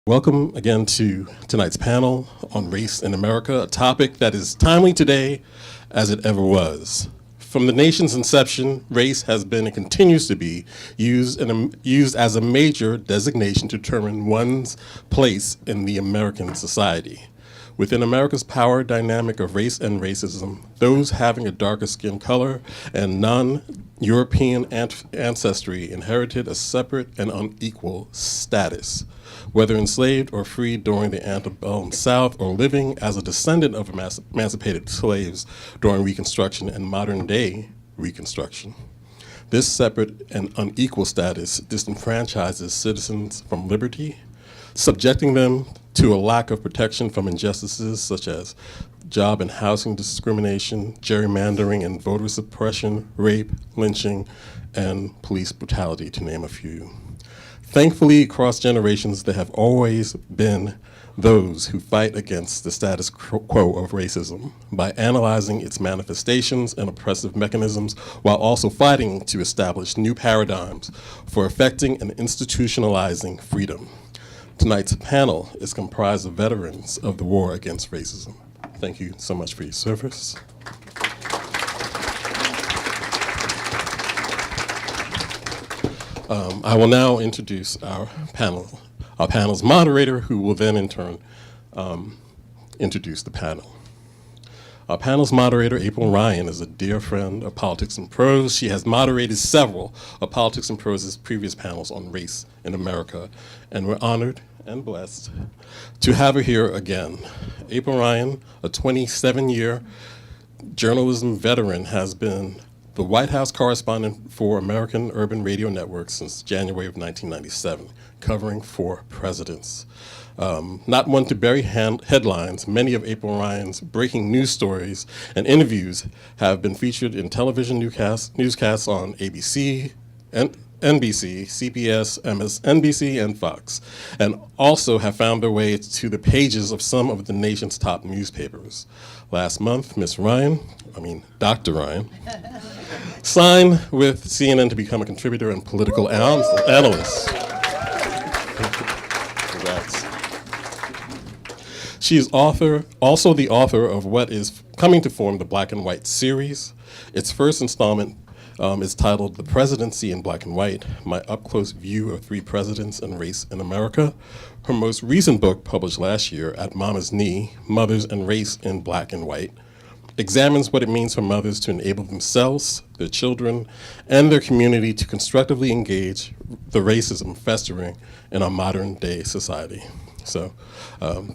Welcome again to tonight's panel on race in America, a topic that is timely today as it ever was. From the nation's inception, race has been and continues to be used as a major designation to determine one's place in the American society. Within America's power dynamic of race and racism, those having a darker skin color and non-European ancestry inherited a separate and unequal status. Whether enslaved or freed during the antebellum South or living as a descendant of emancipated slaves during Reconstruction and modern-day Reconstruction. This separate and unequal status disenfranchises citizens from liberty, subjecting them to a lack of protection from injustices such as job and housing discrimination, gerrymandering and voter suppression, rape, lynching, and police brutality, to name a few. Thankfully, across generations, there have always been those who fight against the status quo of racism by analyzing its manifestations and oppressive mechanisms while also fighting to establish new paradigms for effecting and institutionalizing freedom. Tonight's panel is comprised of veterans of the war against racism. Thank you so much for your service. I will now introduce our panel's moderator, who will then in turn introduce the panel. Our panel's moderator, April Ryan, is a dear friend of Politics and Prose. She has moderated several of Politics and Prose's previous panels on race in America, and we're honored and blessed to have her here again. April Ryan, a 27-year journalism veteran, has been the White House correspondent for American Urban Radio Network since January of 1997, covering 4 presidents. Not one to bury headlines, many of April Ryan's breaking news stories and interviews have been featured in television newscasts on ABC, NBC, CBS, MSNBC, and Fox, and also have found their way to the pages of some of the nation's top newspapers. Last month, Dr. Ryan, signed with CNN to become a contributor and political analyst. Congrats. She is also the author of what is coming to form the Black and White series. Its first installment is titled The Presidency in Black and White, My Up-Close View of 3 Presidents and Race in America. Her most recent book, published last year, At Mama's Knee, Mothers and Race in Black and White, examines what it means for mothers to enable themselves, their children, and their community to constructively engage the racism festering in our modern day society. So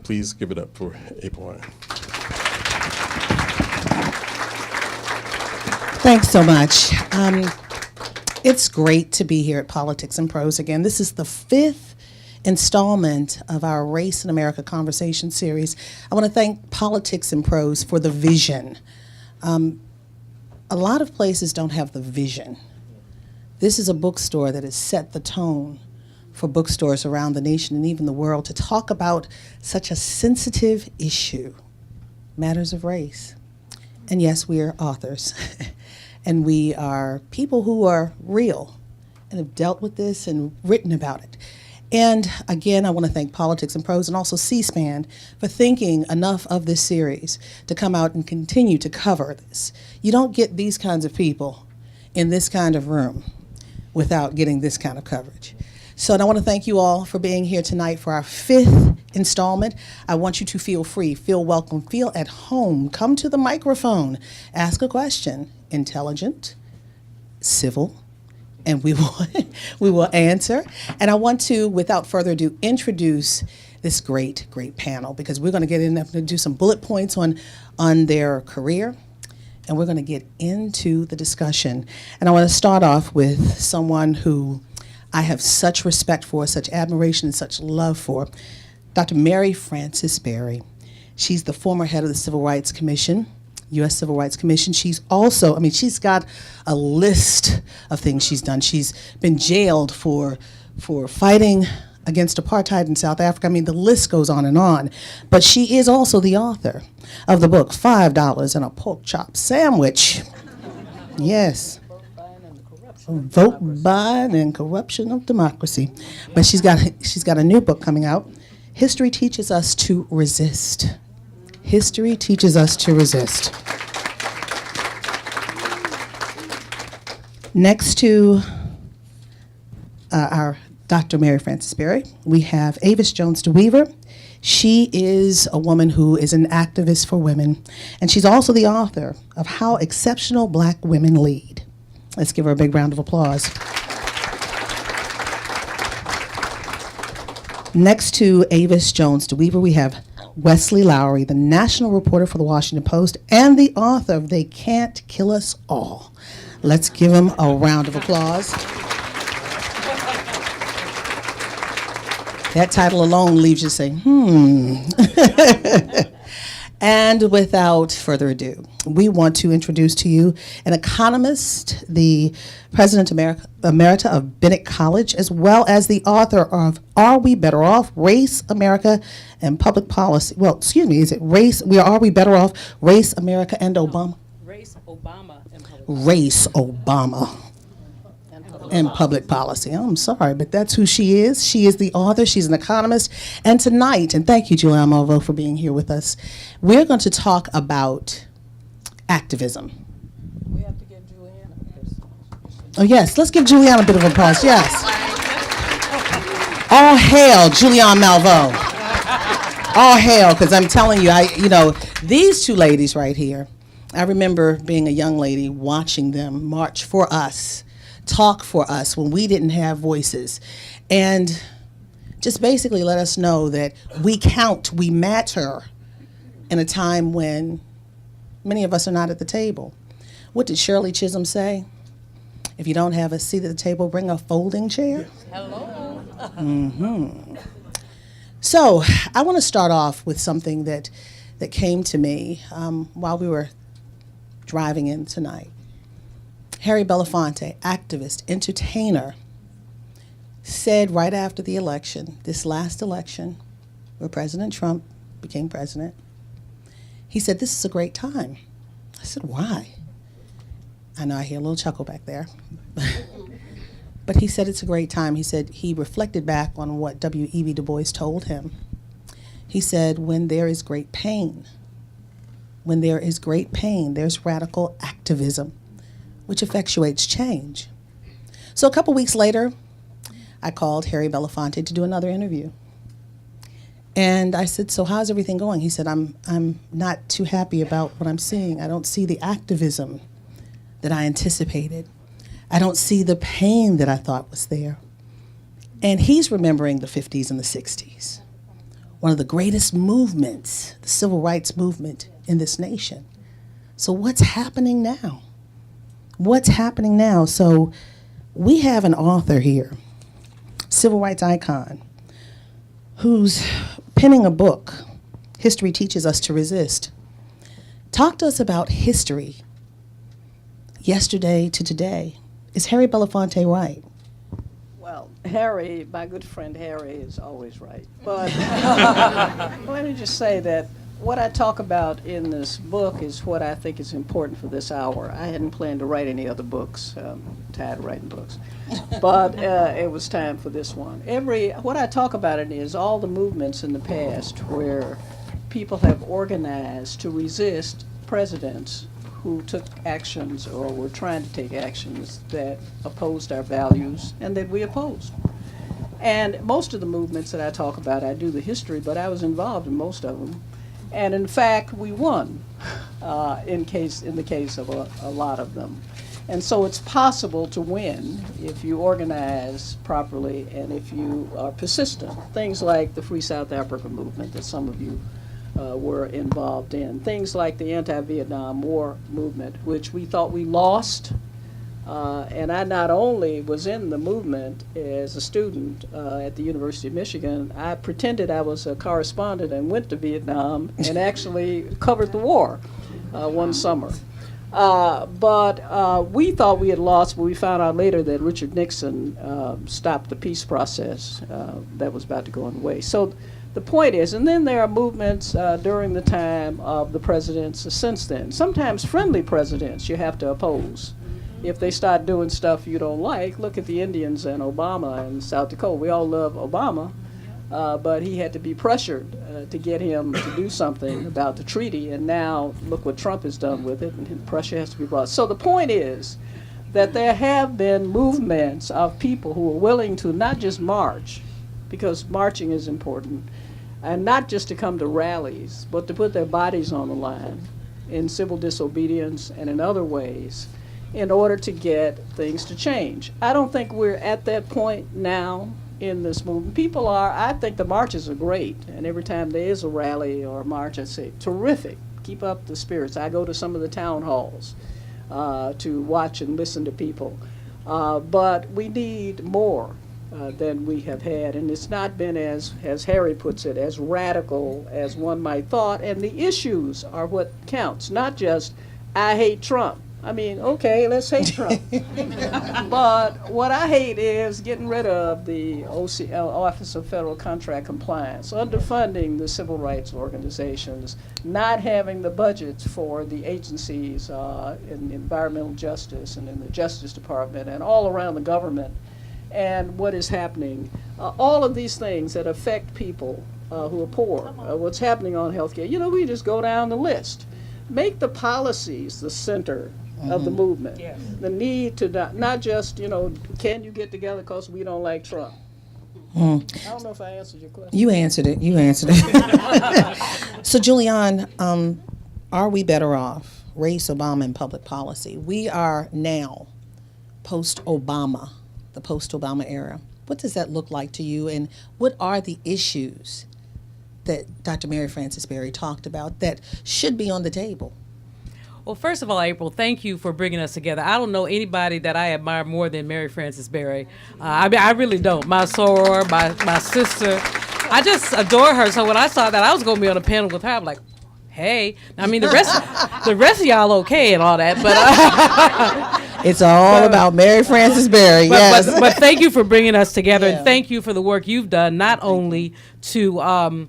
please give it up for April Ryan. Thanks so much. It's great to be here at Politics and Prose again. This is the 5th installment of our Race in America conversation series. I want to thank Politics and Prose for the vision. A lot of places don't have the vision. This is a bookstore that has set the tone for bookstores around the nation and even the world to talk about such a sensitive issue, matters of race. And yes, we are authors. And we are people who are real and have dealt with this and written about it. And again, I want to thank Politics and Prose and also C-SPAN for thinking enough of this series to come out and continue to cover this. You don't get these kinds of people in this kind of room without getting this kind of coverage. So I want to thank you all for being here tonight for our 5th installment. I want you to feel free, feel welcome, feel at home. Come to the microphone, ask a question, intelligent, civil, and we will answer. And I want to, without further ado, introduce this great panel, because we're going to get in and do some bullet points on their career, and we're going to get into the discussion. And I want to start off with someone who I have such respect for, such admiration, and such love for, Dr. Mary Frances Berry. She's the former head of the Civil Rights Commission, U.S. Civil Rights Commission. She's also, she's got a list of things she's done. She's been jailed for fighting against apartheid in South Africa. The list goes on. But she is also the author of the book, $5 and a Pork Chop Sandwich. Yes. Vote buying and corruption of democracy. But she's got a new book coming out. History teaches us to resist. History teaches us to resist. Next to our Dr. Mary Frances Berry, we have Avis Jones-DeWeever. She is a woman who is an activist for women, and she's also the author of How Exceptional Black Women Lead. Let's give her a big round of applause. Next to Avis Jones-DeWeever, we have Wesley Lowery, the national reporter for the Washington Post and the author of They Can't Kill Us All. Let's give him a round of applause. That title alone leaves you saying, And without further ado, we want to introduce to you an economist, the President Emerita of Bennett College, as well as the author of Are We Better Off? Race, America, and Public Policy. Well, excuse me, is it Race? Are We Better Off? Race, America, and Obama? Race, Obama, and Public Policy. Race, Obama, and Public Policy. I'm sorry, but that's who she is. She is the author. She's an economist. And tonight, and thank you, Julianne Malveaux, for being here with us, we're going to talk about activism. We have to give Julianne Oh, yes. Let's give Julianne a bit of applause. Yes. All hail Julianne Malveaux. All hail, because I'm telling you, these two ladies right here, I remember being a young lady watching them march for us, talk for us when we didn't have voices, and just basically let us know that we count, we matter in a time when many of us are not at the table. What did Shirley Chisholm say? If you don't have a seat at the table, bring a folding chair. Hello. So I want to start off with something that came to me while we were driving in tonight. Harry Belafonte, activist, entertainer, said right after the election, this last election, where President Trump became president, he said, "This is a great time." I said, "Why?" I know I hear a little chuckle back there. But he said it's a great time. He said he reflected back on what W.E.B. Du Bois told him. He said, when there is great pain, there's radical activism, which effectuates change. So a couple weeks later, I called Harry Belafonte to do another interview. And I said, "So how's everything going?" He said, I'm not too happy about what I'm seeing. I don't see the activism that I anticipated. I don't see the pain that I thought was there." And he's remembering the 50s and the 60s, one of the greatest movements, the civil rights movement in this nation. So what's happening now? What's happening now? So we have an author here, civil rights icon, who's penning a book, History Teaches Us to Resist. Talk to us about history, yesterday to today. Is Harry Belafonte right? Well, Harry, my good friend Harry, is always right. But let me just say that what I talk about in this book is what I think is important for this hour. I hadn't planned to write any other books. Tired of writing books. But it was time for this one. What I talk about it is all the movements in the past where people have organized to resist presidents who took actions or were trying to take actions that opposed our values and that we opposed. And most of the movements that I talk about, I do the history, but I was involved in most of them. And in fact, we won in the case of a lot of them. And so it's possible to win if you organize properly and if you are persistent. Things like the Free South Africa movement that some of you were involved in. Things like the anti-Vietnam War movement, which we thought we lost. And I not only was in the movement as a student at the University of Michigan, I pretended I was a correspondent and went to Vietnam and actually covered the war one summer. But we thought we had lost, but we found out later that Richard Nixon stopped the peace process that was about to go underway. So the point is, and then there are movements during the time of the presidents since then. Sometimes friendly presidents you have to oppose. If they start doing stuff you don't like, look at the Indians and Obama in South Dakota. We all love Obama, but he had to be pressured to get him to do something about the treaty, and now look what Trump has done with it, and pressure has to be brought. So the point is that there have been movements of people who are willing to not just march, because marching is important, and not just to come to rallies, but to put their bodies on the line in civil disobedience and in other ways in order to get things to change. I don't think we're at that point now in this movement. People are, I think the marches are great, and every time there is a rally or a march, I say, terrific, keep up the spirits. I go to some of the town halls to watch and listen to people. But we need more than we have had, and it's not been, as Harry puts it, as radical as one might thought, and the issues are what counts, not just, I hate Trump. I mean, okay, let's hate Trump. But what I hate is getting rid of the Office of Federal Contract Compliance, underfunding the civil rights organizations, not having the budgets for the agencies in environmental justice and in the Justice Department and all around the government, and what is happening. All of these things that affect people who are poor, what's happening on health care. You know, we just go down the list. Make the policies the center of the movement. Yes. The need to not just, you know, can you get together because we don't like Trump? I don't know if I answered your question. You answered it. So, Julianne, are we better off? Race, Obama, and public policy. We are now post-Obama, the post-Obama era. What does that look like to you, and what are the issues that Dr. Mary Frances Berry talked about that should be on the table? Well, first of all, April, thank you for bringing us together. I don't know anybody that I admire more than Mary Frances Berry. I mean, I really don't. My soror, my sister, I just adore her. So when I saw that I was going to be on a panel with her, I'm like, hey. I mean, the rest of y'all okay and all that, but it's all about Mary Frances Berry. Yes. But thank you for bringing us together, and thank you for the work you've done, not only to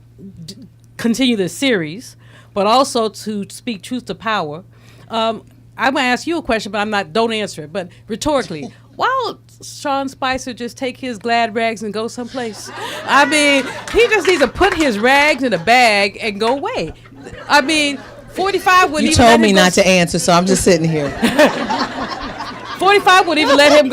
continue this series, but also to speak truth to power. I'm going to ask you a question, but don't answer it, but rhetorically, why don't Sean Spicer just take his glad rags and go someplace? I mean, he just needs to put his rags in a bag and go away. I mean, 45 wouldn't You even told me not to answer, so I'm just sitting here. 45 wouldn't even let him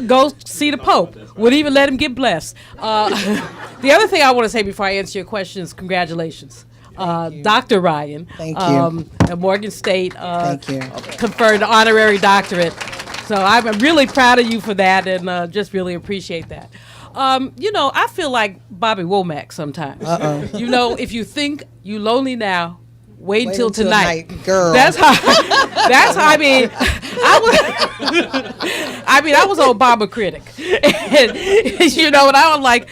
go see the Pope. Wouldn't even let him get blessed. The other thing I want to say before I answer your question is congratulations. Dr. Ryan, thank you. At Morgan State, thank you. Conferred an honorary doctorate. So I'm really proud of you for that, and just really appreciate that. You know, I feel like Bobby Womack sometimes. You know, if you think you lonely now, wait until tonight, girl. That's how. I mean, I was an Obama critic, and, you know, and I was like,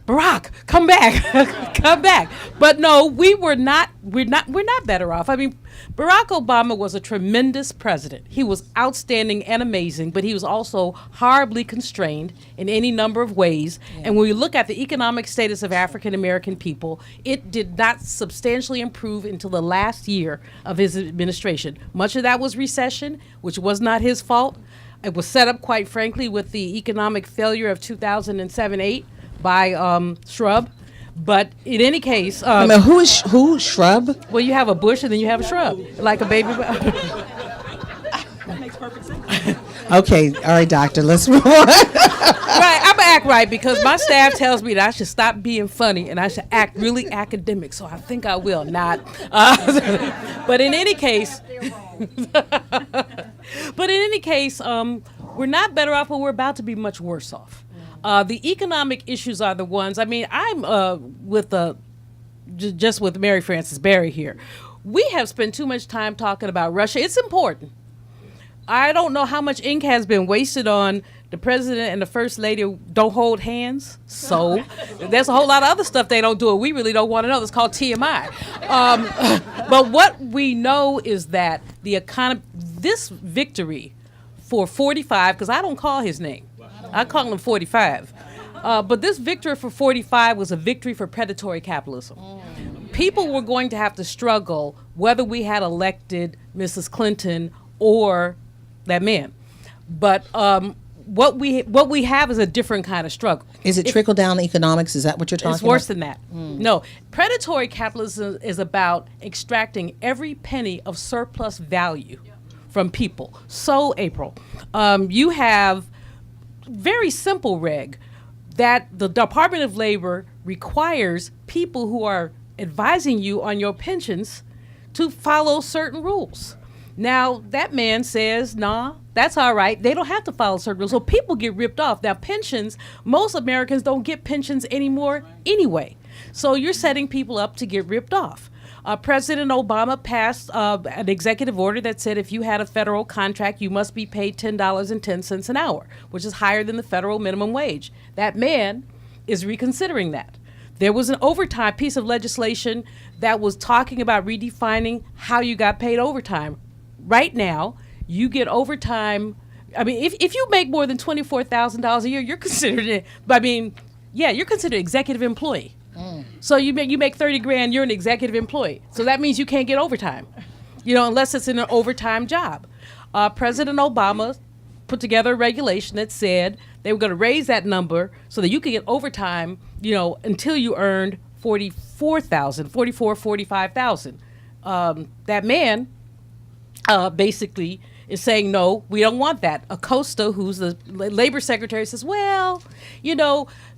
Barack, come back, come back. But no, we're not better off. I mean, Barack Obama was a tremendous president. He was outstanding and amazing, but he was also horribly constrained in any number of ways. Yeah. And when we look at the economic status of African American people, it did not substantially improve until the last year of his administration. Much of that was recession, which was not his fault. It was set up, quite frankly, with the economic failure of 2007-8 by Shrub. But in any case, I mean, who Shrub? Well, you have a bush and then you have a shrub, like a baby. That makes perfect sense. Okay, all right, doctor, let's move on. Right, I'm gonna act right because my staff tells me that I should stop being funny and I should act really academic. So I think I will not. But in any case, we're not better off, but we're about to be much worse off. The economic issues are the ones. I mean, I'm just with Mary Frances Berry here. We have spent too much time talking about Russia. It's important. I don't know how much ink has been wasted on the president and the first lady who don't hold hands. So there's a whole lot of other stuff they don't do, and we really don't want to know. It's called TMI. But what we know is that the economy, this victory for 45, because I don't call his name. I call him 45. But this victory for 45 was a victory for predatory capitalism. People were going to have to struggle whether we had elected Mrs. Clinton or that man. But what we have is a different kind of struggle. Is it trickle down economics? Is that what you're talking about? It's worse than that. No, predatory capitalism is about extracting every penny of surplus value from people. So, April, you have very simple reg that the Department of Labor requires people who are advising you on your pensions to follow certain rules. Now, that man says, nah, that's all right. They don't have to follow certain rules. So people get ripped off. Now, pensions, most Americans don't get pensions anymore anyway. So you're setting people up to get ripped off. President Obama passed an executive order that said if you had a federal contract, you must be paid $10.10 an hour, which is higher than the federal minimum wage. That man is reconsidering that. There was an overtime piece of legislation that was talking about redefining how you got paid overtime. Right now, you get overtime. I mean, if you make more than $24,000 a year, you're considered you're considered executive employee. So you make 30 grand, you're an executive employee. So that means you can't get overtime, unless it's in an overtime job. President Obama put together a regulation that said they were going to raise that number so that you could get overtime, until you earned $45,000. That man basically is saying, no, we don't want that. Acosta, who's the labor secretary, says, well,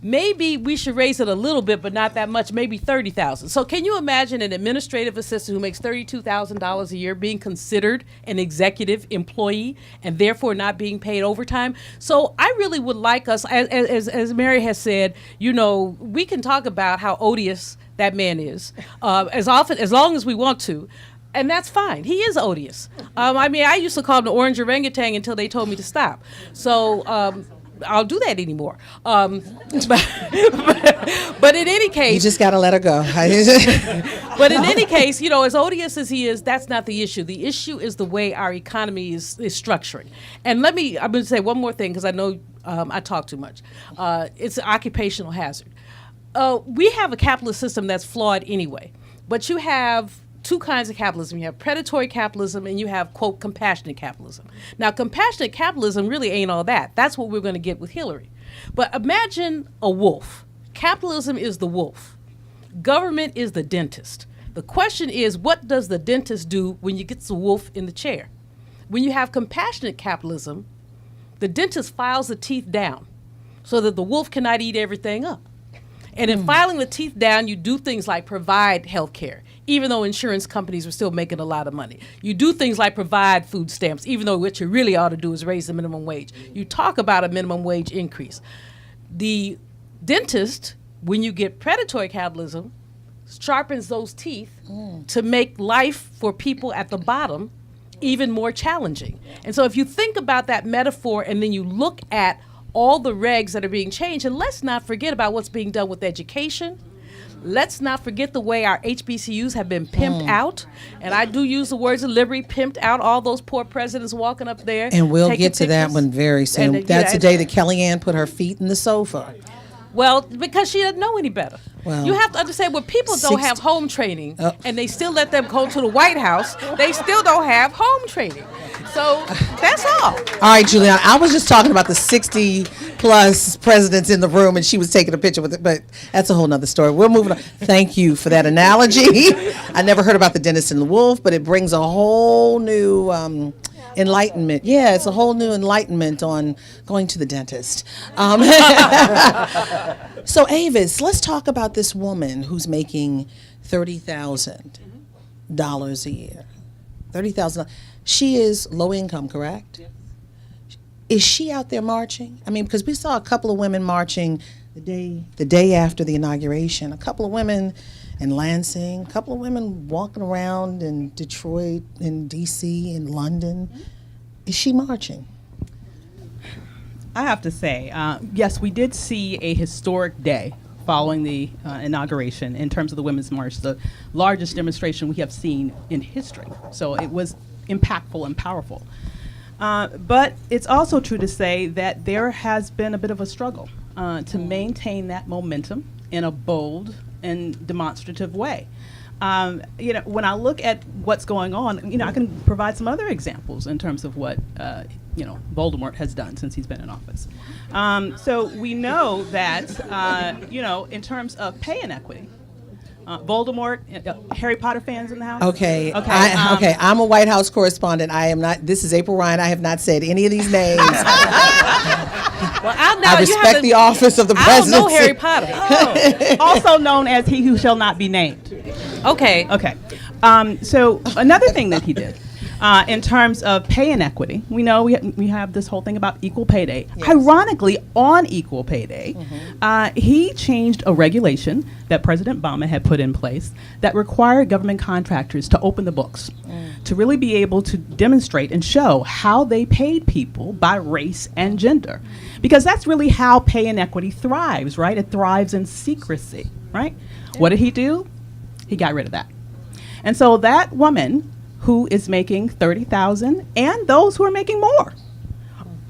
maybe we should raise it a little bit, but not that much, maybe $30,000. So can you imagine an administrative assistant who makes $32,000 a year being considered an executive employee and therefore not being paid overtime? So I really would like us, as Mary has said, we can talk about how odious that man is as long as we want to. And that's fine. He is odious. I used to call him the orange orangutan until they told me to stop. So I'll do that anymore. But in any case, you just got to let her go. But in any case, as odious as he is, that's not the issue. The issue is the way our economy is structuring. And I'm going to say one more thing because I know I talk too much. It's an occupational hazard. We have a capitalist system that's flawed anyway, but you have two kinds of capitalism. You have predatory capitalism and you have, quote, compassionate capitalism. Now, compassionate capitalism really ain't all that. That's what we're going to get with Hillary. But imagine a wolf. Capitalism is the wolf. Government is the dentist. The question is, what does the dentist do when you get the wolf in the chair? When you have compassionate capitalism, the dentist files the teeth down so that the wolf cannot eat everything up. And in filing the teeth down, you do things like provide health care, even though insurance companies are still making a lot of money. You do things like provide food stamps, even though what you really ought to do is raise the minimum wage. You talk about a minimum wage increase. The dentist, when you get predatory capitalism, sharpens those teeth to make life for people at the bottom even more challenging. And so if you think about that metaphor and then you look at all the regs that are being changed, and let's not forget about what's being done with education. Let's not forget the way our HBCUs have been pimped out. And I do use the words of liberty, pimped out, all those poor presidents walking up there. And we'll get to that one very soon. And, that's the day that Kellyanne put her feet in the sofa. Well, because she doesn't know any better. Well, you have to understand, when people don't have home training and they still let them go to the White House, they still don't have home training. So that's all. All right, Julianne, I was just talking about the 60-plus presidents in the room, and she was taking a picture with it, but that's a whole nother story. We're moving on. Thank you for that analogy. I never heard about the dentist and the wolf, but it brings a whole new enlightenment. Yeah, it's a whole new enlightenment on going to the dentist. So, Avis, let's talk about this woman who's making $30,000 a year. $30,000. She is low income, correct? Yes. Is she out there marching? I mean, because we saw a couple of women marching the day after the inauguration. A couple of women in Lansing, a couple of women walking around in Detroit, in D.C., in London. Is she marching? I have to say, yes, we did see a historic day following the inauguration in terms of the Women's March, the largest demonstration we have seen in history. So it was impactful and powerful. But it's also true to say that there has been a bit of a struggle to maintain that momentum in a bold and demonstrative way. When I look at what's going on, I can provide some other examples in terms of what Voldemort has done since he's been in office. So we know that, in terms of pay inequity, Voldemort, Harry Potter fans in the house? Okay. Okay. I'm a White House correspondent. I am not. This is April Ryan. I have not said any of these names. Well, I respect the office of the presidency. I don't know Harry Potter. Also known as he who shall not be named. Okay. Okay. So another thing that he did, in terms of pay inequity, we know we have this whole thing about equal pay day. Yes. Ironically, on equal pay day, he changed a regulation that President Obama had put in place that required government contractors to open the books, to really be able to demonstrate and show how they paid people by race and gender. Because that's really how pay inequity thrives, right? It thrives in secrecy, right? What did he do? He got rid of that. And so that woman who is making $30,000 and those who are making more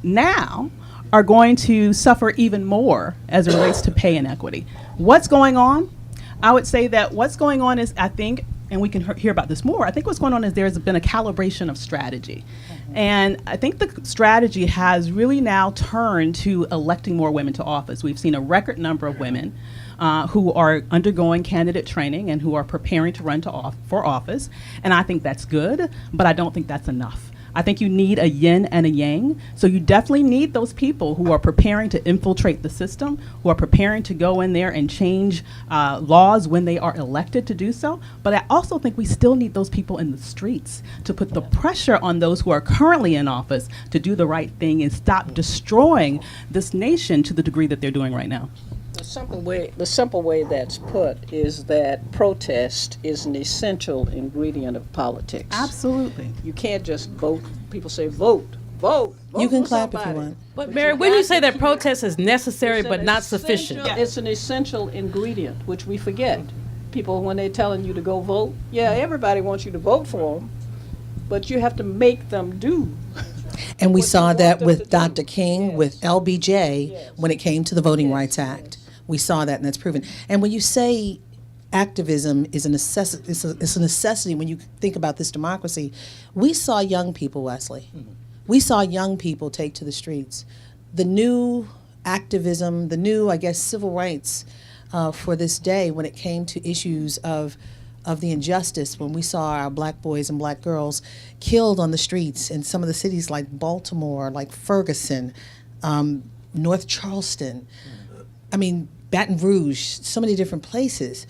now are going to suffer even more as it relates to pay inequity. What's going on? I would say that what's going on is, I think, and we can hear about this more, I think what's going on is there's been a calibration of strategy. And I think the strategy has really now turned to electing more women to office. We've seen a record number of women who are undergoing candidate training and who are preparing to run for office. And I think that's good, but I don't think that's enough. I think you need a yin and a yang. So you definitely need those people who are preparing to infiltrate the system, who are preparing to go in there and change laws when they are elected to do so. But I also think we still need those people in the streets to put the pressure on those who are currently in office to do the right thing and stop destroying this nation to the degree that they're doing right now. The simple way that's put is that protest is an essential ingredient of politics. Absolutely. You can't just vote. People say vote. You can for clap somebody. if you want. But Mary, when you say that protest is necessary It's but an not essential- sufficient. It's an essential ingredient, which we forget. People, when they're telling you to go vote, yeah, everybody wants you to vote for them, but you have to make them do. And we what saw you that want them with to do. Dr. King, Yes. with LBJ, Yes. when it came to the Voting Yes. Rights Act. We saw that, and that's proven. And when you say activism is a necessity, it's a necessity when you think about this democracy, we saw young people, Wesley. We saw young people take to the streets. The new activism, the new, I guess, civil rights for this day when it came to issues of the injustice, when we saw our black boys and black girls killed on the streets in some of the cities like Baltimore, like Ferguson, North Charleston, I mean, Baton Rouge, so many different places.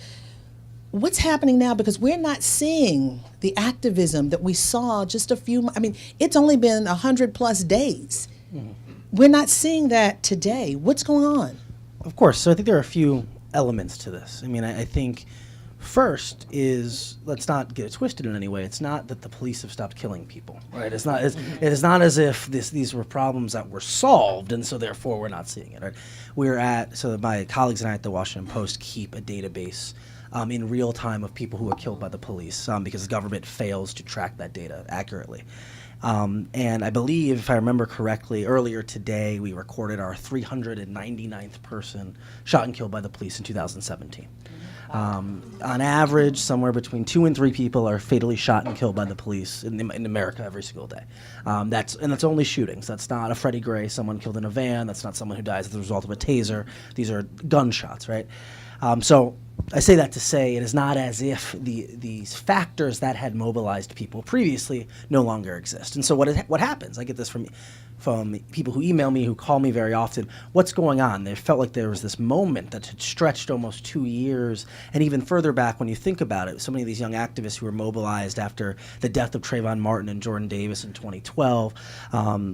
What's happening now? Because we're not seeing the activism that we saw just a few, it's only been 100+ days. We're not seeing that today. What's going on? Of course. So I think there are a few elements to this. I think first is, let's not get it twisted in any way. It's not that the police have stopped killing people, right? It is not as if these were problems that were solved, and so therefore we're not seeing it, right? So my colleagues and I at the Washington Post keep a database in real time of people who were killed by the police because the government fails to track that data accurately. And I believe, if I remember correctly, earlier today we recorded our 399th person shot and killed by the police in 2017. On average, somewhere between 2 and 3 people are fatally shot and killed by the police in America every single day. That's only shootings. That's not a Freddie Gray, someone killed in a van. That's not someone who dies as a result of a taser. These are gunshots, right? So I say that to say it is not as if these factors that had mobilized people previously no longer exist. And so what happens? I get this from people who email me, who call me very often. What's going on? They felt like there was this moment that had stretched almost 2 years, and even further back when you think about it, so many of these young activists who were mobilized after the death of Trayvon Martin and Jordan Davis in 2012,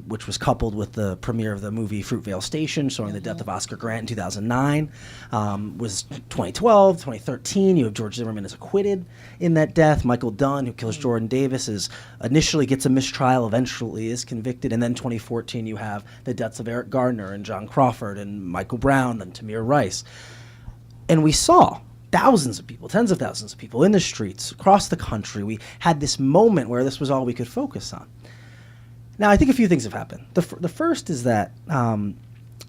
which was coupled with the premiere of the movie Fruitvale Station, showing the death of Oscar Grant in 2009, was 2012, 2013. You have George Zimmerman is acquitted in that death. Michael Dunn, who kills Jordan Davis, initially gets a mistrial, eventually is convicted, and then 2014 you have the deaths of Eric Gardner and John Crawford and Michael Brown and Tamir Rice. And we saw thousands of people, tens of thousands of people in the streets across the country. We had this moment where this was all we could focus on. Now, I think a few things have happened. The first is that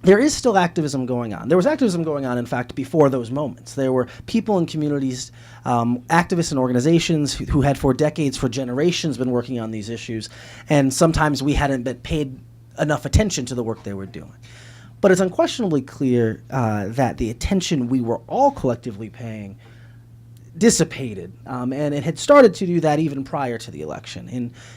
there is still activism going on. There was activism going on, in fact, before those moments. There were people in communities, activists and organizations who had for decades, for generations, been working on these issues. And sometimes we hadn't been paid enough attention to the work they were doing. But it's unquestionably clear that the attention we were all collectively paying dissipated, and it had started to do that even prior to the election.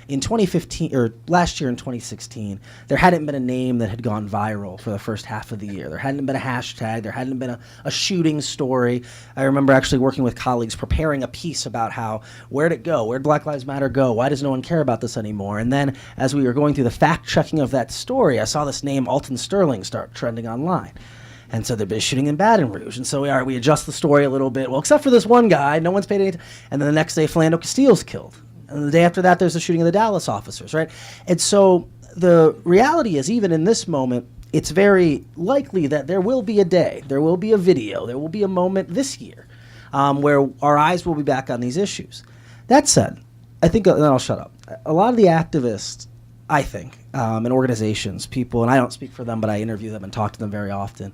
In 2015, or last year in 2016, there hadn't been a name that had gone viral for the first half of the year. There hadn't been a hashtag. There hadn't been a shooting story. I remember actually working with colleagues preparing a piece about how, where'd it go? Where'd Black Lives Matter go? Why does no one care about this anymore? And then as we were going through the fact-checking of that story, I saw this name, Alton Sterling, start trending online. And so there'd been shooting in Baton Rouge. And so we adjust the story a little bit. Well, except for this one guy, no one's paid any attention. And then the next day, Philando Castile's killed. And the day after that, there's the shooting of the Dallas officers, right? And so the reality is, even in this moment, it's very likely that there will be a day, there will be a video, there will be a moment this year where our eyes will be back on these issues. That said, I think, and then I'll shut up, a lot of the activists, I think, and organizations, people, and I don't speak for them, but I interview them and talk to them very often,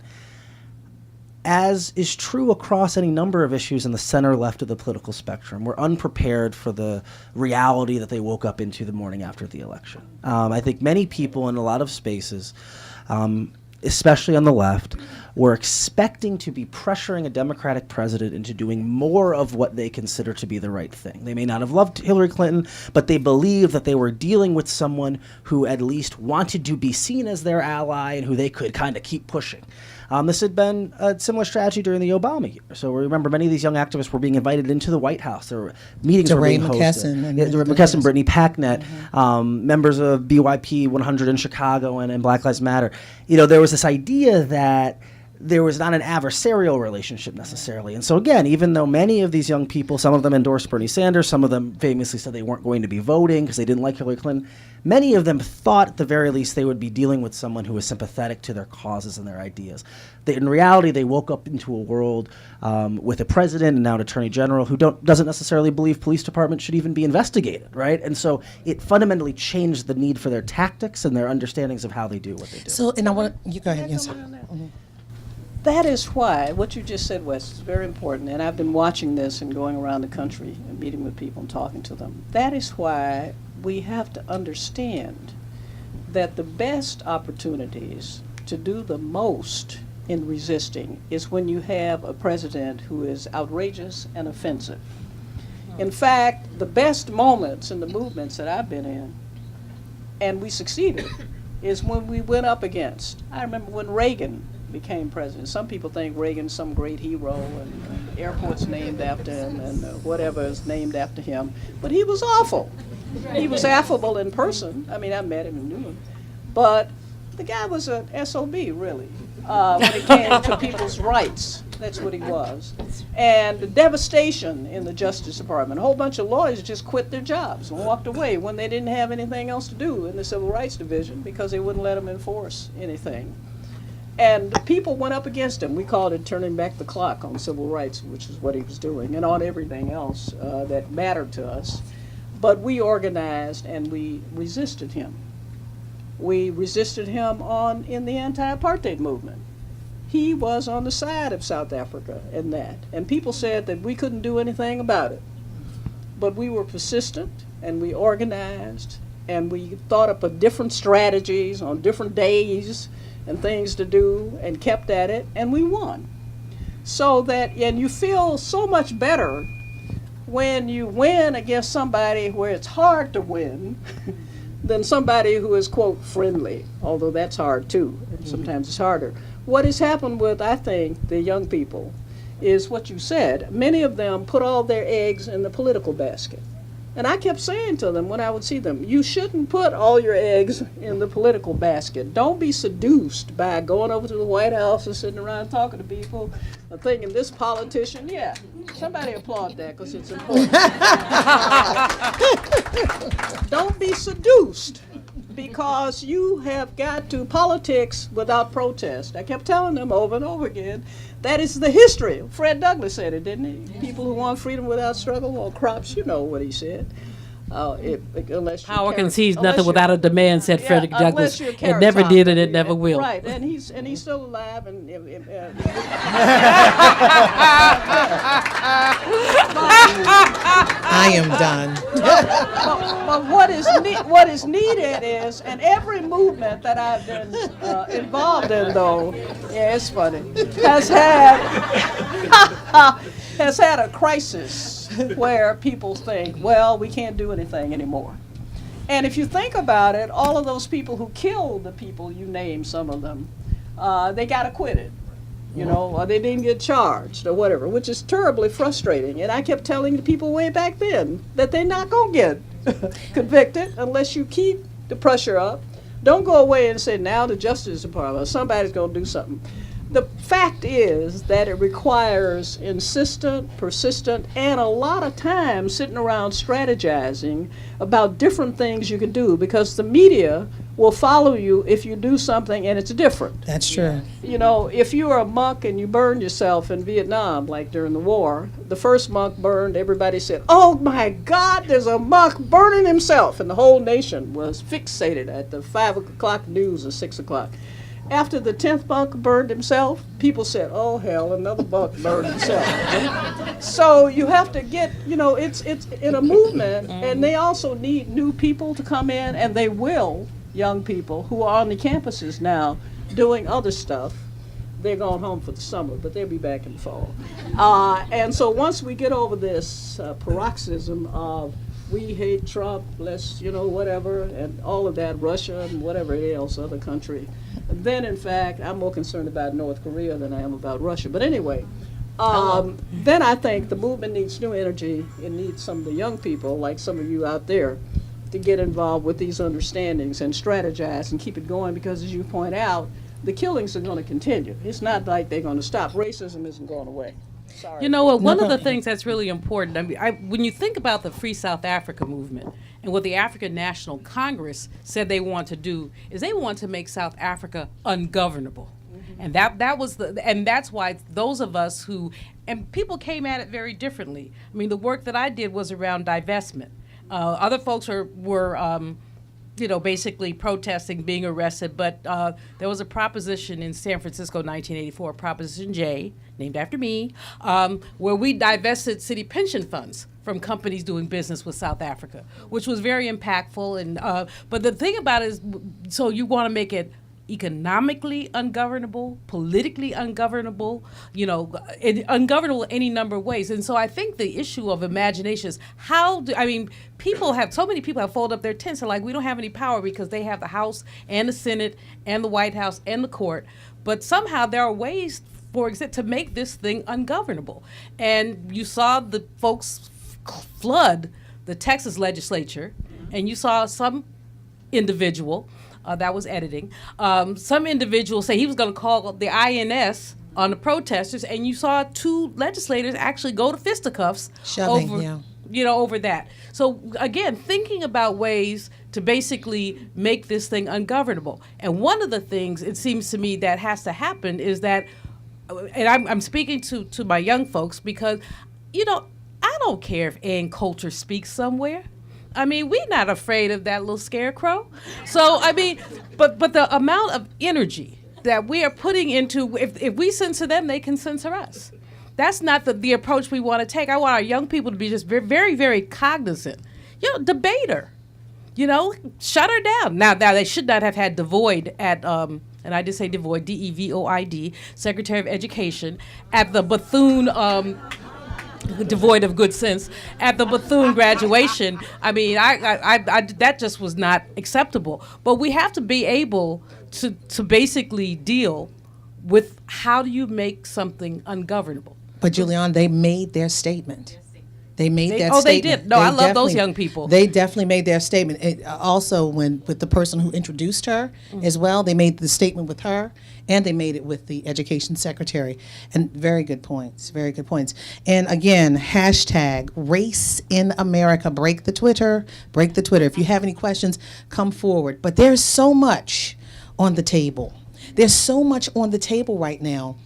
as is true across any number of issues in the center left of the political spectrum, were unprepared for the reality that they woke up into the morning after the election. I think many people in a lot of spaces, especially on the left, were expecting to be pressuring a Democratic president into doing more of what they consider to be the right thing. They may not have loved Hillary Clinton, but they believed that they were dealing with someone who at least wanted to be seen as their ally and who they could kind of keep pushing. This had been a similar strategy during the Obama year. So remember, many of these young activists were being invited into the White House. There were meetings were being hosted. McKesson, Brittany Packnett, members of BYP 100 in Chicago and Black Lives Matter. You know, there was this idea that there was not an adversarial relationship necessarily. And so again, even though many of these young people, some of them endorsed Bernie Sanders, some of them famously said they weren't going to be voting because they didn't like Hillary Clinton, many of them thought at the very least they would be dealing with someone who was sympathetic to their causes and their ideas. In reality, they woke up into a world with a president and now an attorney general who doesn't necessarily believe police departments should even be investigated, right? And so it fundamentally changed the need for their tactics and their understandings of how they do what they do. So, and I want you go ahead. Yes. That is why what you just said, Wes, is very important. And I've been watching this and going around the country and meeting with people and talking to them. That is why we have to understand that the best opportunities to do the most in resisting is when you have a president who is outrageous and offensive. In fact, the best moments in the movements that I've been in, and we succeeded, is when we went up against, I remember when Reagan became president. Some people think Reagan's some great hero and airports named after him and whatever is named after him, but he was awful. He was affable in person. I mean, I met him and knew him, but the guy was an SOB, really, when it came to people's rights. That's what he was. And the devastation in the Justice Department. A whole bunch of lawyers just quit their jobs and walked away when they didn't have anything else to do in the Civil Rights Division because they wouldn't let them enforce anything. And the people went up against him. We called it turning back the clock on civil rights, which is what he was doing, and on everything else that mattered to us. But we organized and we resisted him. We resisted him in the anti-apartheid movement. He was on the side of South Africa in that. And people said that we couldn't do anything about it. But we were persistent, and we organized, and we thought up of different strategies on different days and things to do, and kept at it, and we won. So that, and you feel so much better when you win against somebody where it's hard to win than somebody who is, quote, friendly, although that's hard too, and sometimes it's harder. What has happened with, I think, the young people is what you said. Many of them put all their eggs in the political basket. And I kept saying to them when I would see them, you shouldn't put all your eggs in the political basket. Don't be seduced by going over to the White House and sitting around talking to people and thinking this politician, yeah, somebody applaud that because it's important. Don't be seduced because you have got to politics without protest. I kept telling them over and over again, that is the history. Fred Douglass said it, didn't he? People who want freedom without struggle want crops. You know what he said. Unless you Power carry- concedes unless nothing you- without a demand, said Yeah, Frederick unless Douglass. you're It never did and it charismatic. never will. Right, and he's still alive, and I am done. but what is needed is, and every movement that I've been involved in, though, yeah, it's funny, has had has had a crisis where people think, well, we can't do anything anymore. And if you think about it, all of those people who killed the people, you named some of them, they got acquitted, or they didn't get charged or whatever, which is terribly frustrating. And I kept telling the people way back then that they're not going to get convicted unless you keep the pressure up. Don't go away and say, now the Justice Department, somebody's going to do something. The fact is that it requires insistent, persistent, and a lot of time sitting around strategizing about different things you can do, because the media will follow you if you do something and it's different. That's true. If you were a monk and you burned yourself in Vietnam, like during the war, the first monk burned, everybody said, oh my God, there's a monk burning himself. And the whole nation was fixated at the 5 o'clock news or 6 o'clock. After the 10th monk burned himself, people said, oh hell, another monk burned himself. So you have to get, it's in a movement, and they also need new people to come in, and they will, young people who are on the campuses now doing other stuff. They're going home for the summer, but they'll be back in the fall. And so once we get over this paroxysm of we hate Trump, let's, whatever, and all of that, Russia and whatever else, other country, then in fact, I'm more concerned about North Korea than I am about Russia. But anyway, then I think the movement needs new energy. It needs some of the young people, like some of you out there, to get involved with these understandings and strategize and keep it going, because as you point out, the killings are going to continue. It's not like they're going to stop. Racism isn't going away. Sorry. You know what? One of the things that's really important, when you think about the Free South Africa movement and what the African National Congress said they want to do, is they want to make South Africa ungovernable. And that was and that's why those of us and people came at it very differently. I mean, the work that I did was around divestment. Other folks were basically protesting being arrested, but there was a proposition in San Francisco, 1984, Proposition J, named after me, where we divested city pension funds from companies doing business with South Africa, which was very impactful. And but the thing about it is, so you want to make it economically ungovernable, politically ungovernable, ungovernable in any number of ways. And so I think the issue of imagination is so many people have folded up their tents and like, we don't have any power because they have the House and the Senate and the White House and the court. But somehow there are ways, for example, to make this thing ungovernable. And you saw the folks flood the Texas legislature, and you saw some individual that was editing. Some individuals say he was going to call the INS on the protesters, and you saw 2 legislators actually go to fisticuffs over that. So again, thinking about ways to basically make this thing ungovernable. And one of the things it seems to me that has to happen is that, and I'm speaking to my young folks, because I don't care if Ann Coulter speaks somewhere. We're not afraid of that little scarecrow. So, but the amount of energy that we are putting into, if we censor them, they can censor us. That's not the approach we want to take. I want our young people to be just very, very, very cognizant. Debater. Shut her down. Now they should not have had DeVoid at, and I just say DeVoid, DeVoid, Secretary of Education, at the Bethune, devoid of good sense, at the Bethune graduation. I that just was not acceptable. But we have to be able to basically deal with how do you make something ungovernable. But Julianne, they made their statement. They made that statement. They did. No, I love those young people. They definitely made their statement. Also, with the person who introduced her as well, they made the statement with her, and they made it with the education secretary. And very good points, very good points. And again, hashtag Race in America. Break the Twitter. If you have any questions, come forward. But there's so much on the table. There's so much on the table right now.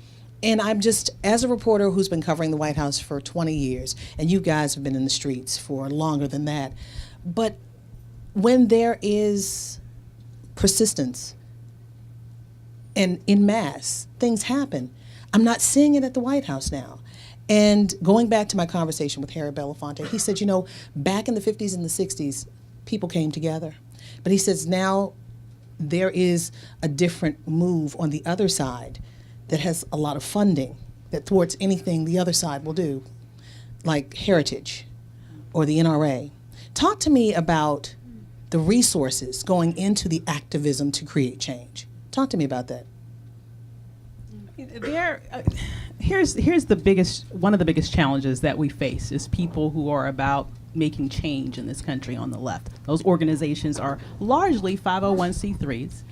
And I'm just, as a reporter who's been covering the White House for 20 years, and you guys have been in the streets for longer than that, But when there is persistence and in mass, things happen. I'm not seeing it at the White House now. And going back to my conversation with Harry Belafonte, he said, back in the 50s and the 60s, people came together. But he says now there is a different move on the other side that has a lot of funding that thwarts anything the other side will do, like Heritage or the NRA. Talk to me about the resources going into the activism to create change. Talk to me about that. Here's one of the biggest challenges that we face is people who are about making change in this country on the left. Those organizations are largely 501c3s.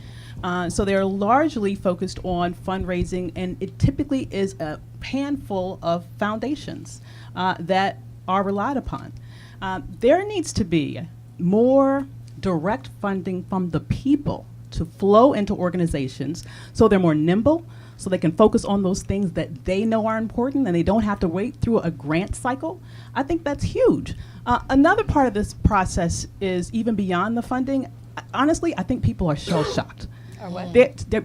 So they're largely focused on fundraising, and it typically is a handful of foundations that are relied upon. There needs to be more direct funding from the people to flow into organizations so they're more nimble, so they can focus on those things that they know are important and they don't have to wait through a grant cycle. I think that's huge. Another part of this process is even beyond the funding. Honestly, I think people are shell-shocked.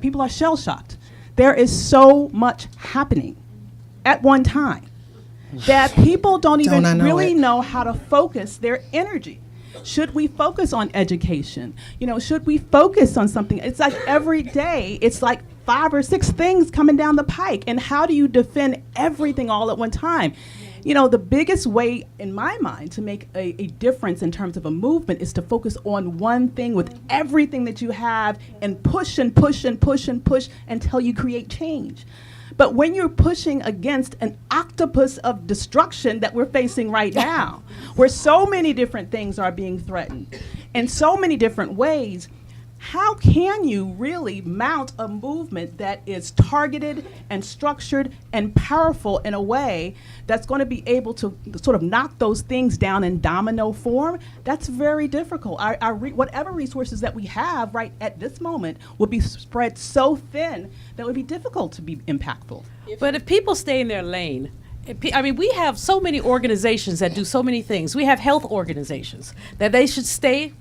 People are shell-shocked. There is so much happening at one time that people don't even really know how to focus their energy. Should we focus on education? Should we focus on something? It's like every day, it's like 5 or 6 things coming down the pike. And how do you defend everything all at one time? The biggest way, in my mind, to make a difference in terms of a movement is to focus on one thing with everything that you have and push and push and push and push until you create change. But when you're pushing against an octopus of destruction that we're facing right now, where so many different things are being threatened in so many different ways, how can you really mount a movement that is targeted and structured and powerful in a way that's going to be able to sort of knock those things down in domino form? That's very difficult. Whatever resources that we have right at this moment would be spread so thin that it would be difficult to be impactful. But if people stay in their lane, we have so many organizations that do so many things. We have health organizations that they should stay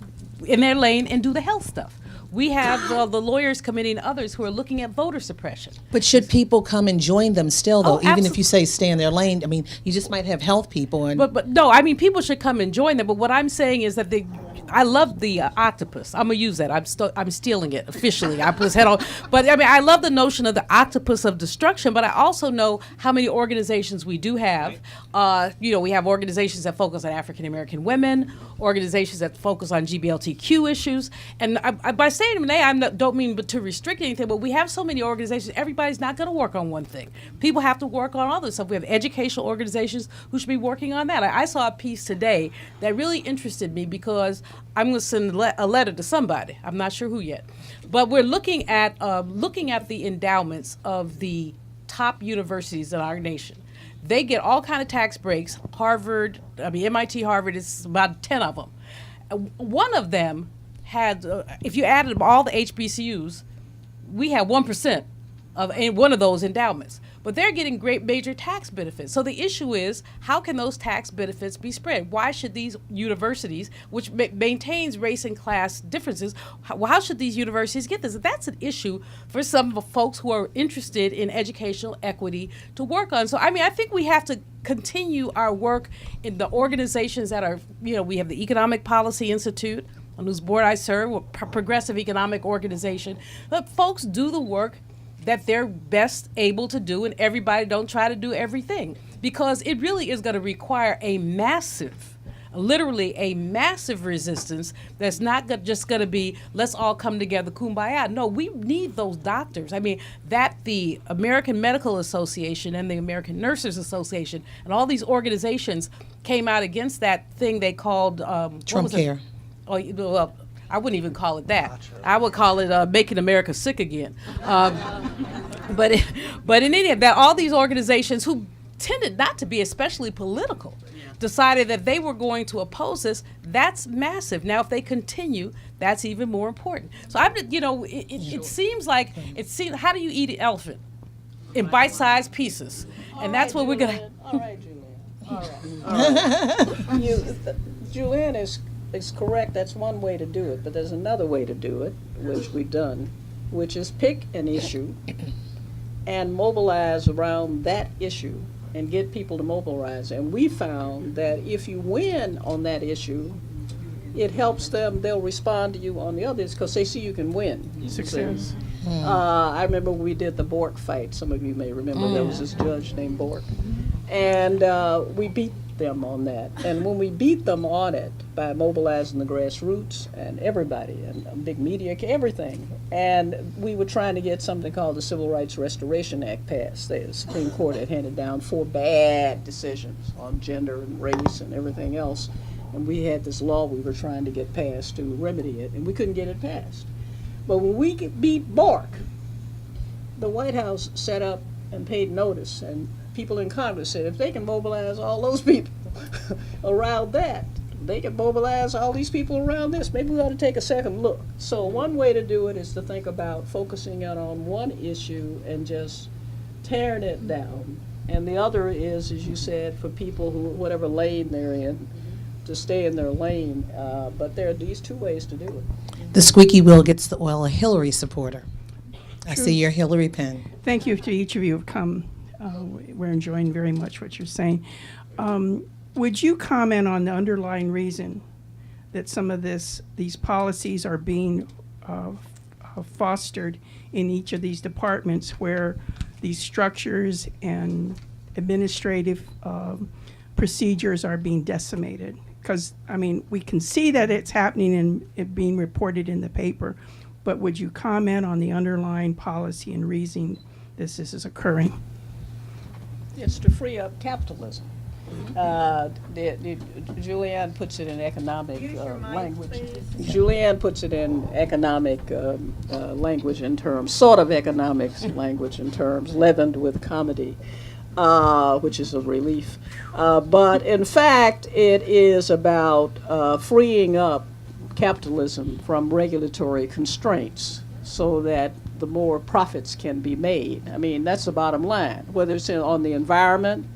in their lane and do the health stuff. We have the Lawyers Committee and others who are looking at voter suppression. But should people come and join them still, though, even if absolutely. you say stay in their lane? You just might have health people. And But no, people should come and join them. But what I'm saying is that I love the octopus. I'm gonna use that. I'm stealing it officially. I put his head on. But I love the notion of the octopus of destruction. But I also know how many organizations we do have. We have organizations that focus on African American women, organizations that focus on GBLTQ issues. And by saying today, I don't mean to restrict anything, but we have so many organizations. Everybody's not going to work on one thing. People have to work on other stuff. We have educational organizations who should be working on that. I saw a piece today that really interested me because I'm going to send a letter to somebody. I'm not sure who yet. But we're looking at the endowments of the top universities in our nation. They get all kind of tax breaks. MIT, Harvard, is about 10 of them. One of them had, if you added all the HBCUs, we have 1% of one of those endowments. But they're getting great major tax benefits. So the issue is, how can those tax benefits be spread? Why should these universities, which maintains race and class differences, how should these universities get this? That's an issue for some of the folks who are interested in educational equity to work on. So, I think we have to continue our work in the organizations that are, we have the Economic Policy Institute, on whose board I serve, a progressive economic organization. Let folks do the work that they're best able to do, and everybody don't try to do everything, because it really is going to require literally a massive resistance that's not just going to be, let's all come together, kumbaya. No, we need those doctors. That the American Medical Association and the American Nurses Association and all these organizations came out against that thing they called Trump Care. Oh, well, I wouldn't even call it that. I would call it making America sick again. But in any event, all these organizations who tended not to be especially political decided that they were going to oppose this. That's massive. Now, if they continue, that's even more important. So it seems like how do you eat an elephant? In bite-sized pieces, and that's what we're gonna. All right, Julianne. All right. Julianne is is correct. That's one way to do it. But there's another way to do it, which we've done, which is pick an issue and mobilize around that issue and get people to mobilize. And we found that if you win on that issue, it helps them. They'll respond to you on the others because they see you can win. Success. I remember when we did the Bork fight. Some of you may remember there was this judge named Bork. And we beat them on that. And when we beat them on it by mobilizing the grassroots and everybody and big media, everything, and we were trying to get something called the Civil Rights Restoration Act passed. The Supreme Court had handed down 4 bad decisions on gender and race and everything else. And we had this law we were trying to get passed to remedy it, and we couldn't get it passed. But when we beat Bork, the White House set up and paid notice, and people in Congress said if they can mobilize all those people around that, they can mobilize all these people around this. Maybe we ought to take a second look. So one way to do it is to think about focusing in on one issue and just tearing it down. And the other is, as you said, for people who, whatever lane they're in, to stay in their lane. But there are these 2 ways to do it. The squeaky wheel gets the oil, a Hillary supporter. I see your Hillary pen. Thank you to each of you who have come. We're enjoying very much what you're saying. Would you comment on the underlying reason that some of these policies are being fostered in each of these departments where these structures and administrative procedures are being decimated? Because, I mean, we can see that it's happening and it being reported in the paper, but would you comment on the underlying policy and reason this is occurring? It's to free up capitalism. Julianne puts it in economic language. Julianne puts it in economic language in terms, sort of economics language in terms, leavened with comedy, which is a relief. But in fact, it is about freeing up capitalism from regulatory constraints so that the more profits can be made. I mean, that's the bottom line, whether it's on the environment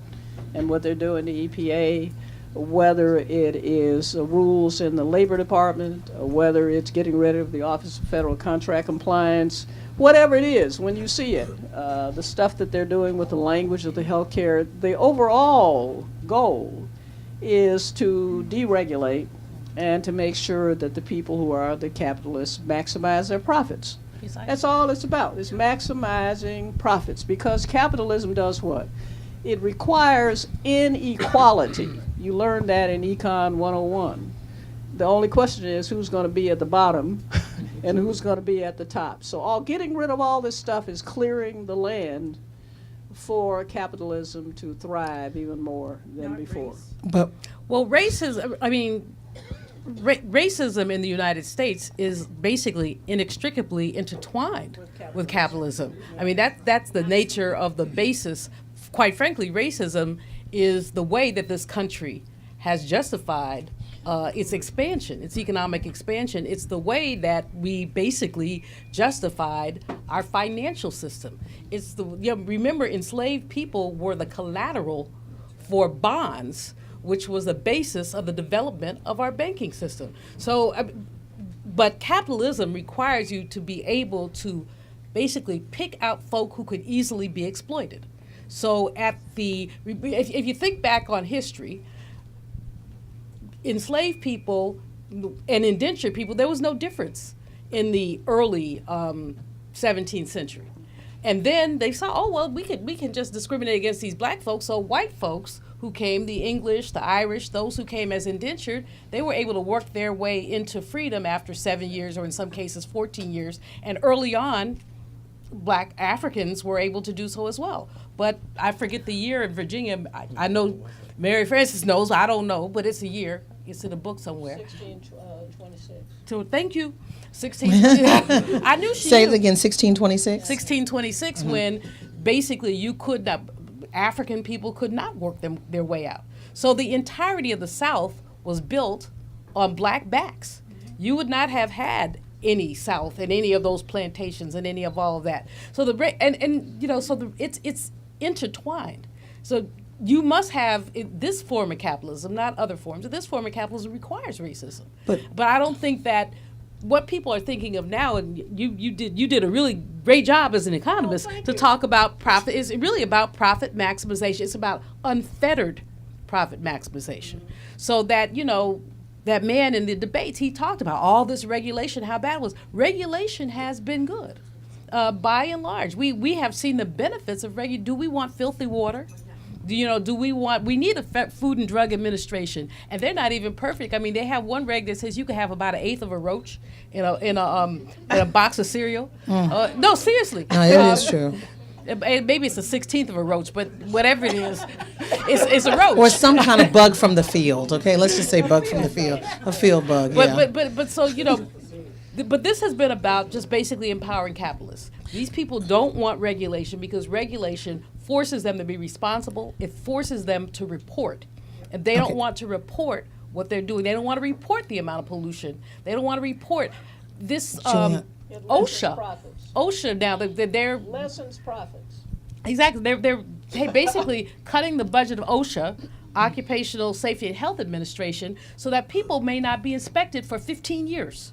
and what they're doing, the EPA, whether it is rules in the Labor Department, or whether it's getting rid of the Office of Federal Contract Compliance, whatever it is, when you see it, the stuff that they're doing with the language of the healthcare, the overall goal is to deregulate and to make sure that the people who are the capitalists maximize their profits. That's all it's about, is maximizing profits, because capitalism does what? It requires inequality. You learned that in Econ 101. The only question is who's going to be at the bottom and who's going to be at the top. So getting rid of all this stuff is clearing the land for capitalism to thrive even more than before. But Well, racism, I mean, racism in the United States is basically inextricably intertwined with capitalism. I mean, that's the nature of the basis. Quite frankly, racism is the way that this country has justified its expansion, its economic expansion. It's the way that we basically justified our financial system. It's remember, enslaved people were the collateral for bonds, which was the basis of the development of our banking system. So, but capitalism requires you to be able to basically pick out folk who could easily be exploited. So if you think back on history, enslaved people and indentured people, there was no difference in the early 17th century. And then they saw, oh, well, we can just discriminate against these black folks. So white folks who came, the English, the Irish, those who came as indentured, they were able to work their way into freedom after 7 years, or in some cases 14 years. And early on, black Africans were able to do so as well. But I forget the year in Virginia. I know Mary Frances knows, I don't know, but it's a year. It's in a book somewhere. 1626. So thank you. 16. I knew she say knew. it again, 1626? 1626, when basically you could not, African people could not work their way out. So the entirety of the South was built on black backs. You would not have had any South and any of those plantations and any of all of that. So it's intertwined. So you must have this form of capitalism, not other forms. This form of capitalism requires racism. But I don't think that what people are thinking of now, and you did a really great job as an economist to talk about profit, is really about profit maximization. It's about unfettered profit maximization. So that, you know, that man in the debates, he talked about all this regulation, how bad it was. Regulation has been good. By and large, we have seen the benefits of regulation. Do we want filthy water? We need a Food and Drug Administration, and they're not even perfect. I mean, they have one reg that says you can have about 1/8 of a roach in a box of cereal. No, seriously. No, it is true. Maybe it's 1/16 of a roach, but whatever it is, it's a roach. Or some kind of bug from the field. Okay, let's just say bug from the field, a field bug. But so, you know, but this has been about just basically empowering capitalists. These people don't want regulation because regulation forces them to be responsible. It forces them to report. And they don't want to report what they're doing. They don't want to report the amount of pollution. They don't want to report this OSHA. OSHA now, they're Lessons profits. exactly. They're basically cutting the budget of OSHA, Occupational Safety and Health Administration, so that people may not be inspected for 15 years.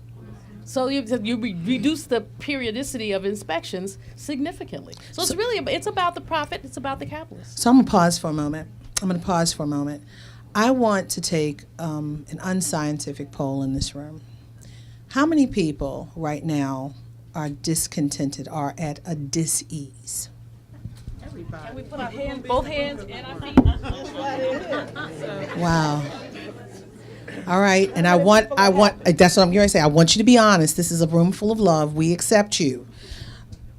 So you reduce the periodicity of inspections significantly. So it's really it's about the profit. It's about the capitalists. So I'm going to pause for a moment. I want to take an unscientific poll in this room. How many people right now are discontented, are at a dis-ease? Can we put our hands, both hands, and our feet? Wow. All right, and I want, that's what I'm going to say. I want you to be honest. This is a room full of love. We accept you.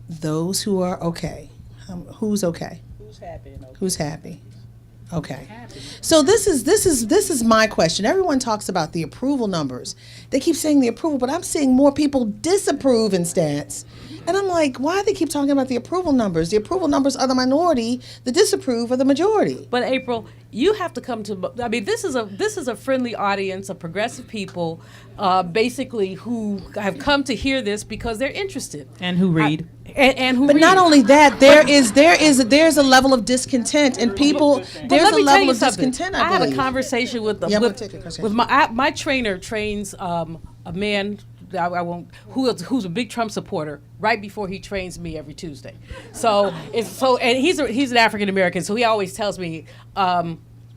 Those who are okay. Who's okay? Who's happy and okay? Who's happy? Okay. So this is my question. Everyone talks about the approval numbers. They keep saying the approval, but I'm seeing more people disapprove in stats. And I'm like, why do they keep talking about the approval numbers? The approval numbers are the minority. The disapprove are the majority. But April, you have to come to. I mean, this is a friendly audience of progressive people, basically who have come to hear this because they're interested And who read. And who. But read. not only that, there's a level of discontent, and people. There's a level of discontent. I had a believe. conversation with Yeah, I'm gonna take a conversation. with my trainer trains a man. I won't. Who's a big Trump supporter? Right before he trains me every Tuesday, and he's an African American, so he always tells me.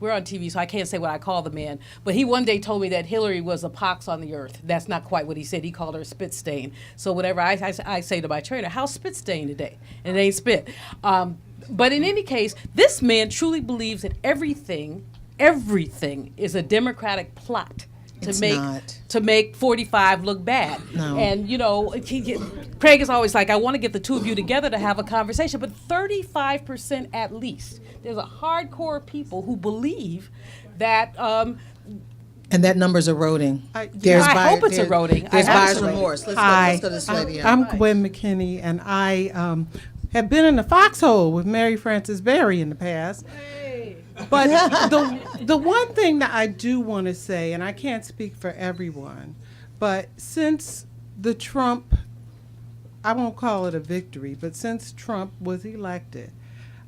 We're on TV, so I can't say what I call the man. But he one day told me that Hillary was a pox on the earth. That's not quite what he said. He called her a spit stain. So whatever I say to my trainer, how's spit stain today? And it ain't spit. But in any case, this man truly believes that everything is a Democratic plot. It's not. To make 45 look bad. No. And, you know, Craig is always like, I want to get the two of you together to have a conversation, but 35% at least. There's a hardcore people who believe that. And that number's eroding. I hope it's eroding. There's I buyer's absolutely. remorse. Let's go to this lady. I'm Gwen McKinney, and I have been in the foxhole with Mary Frances Berry in the past. But the one thing that I do want to say, and I can't speak for everyone, but since the Trump, I won't call it a victory, but since Trump was elected,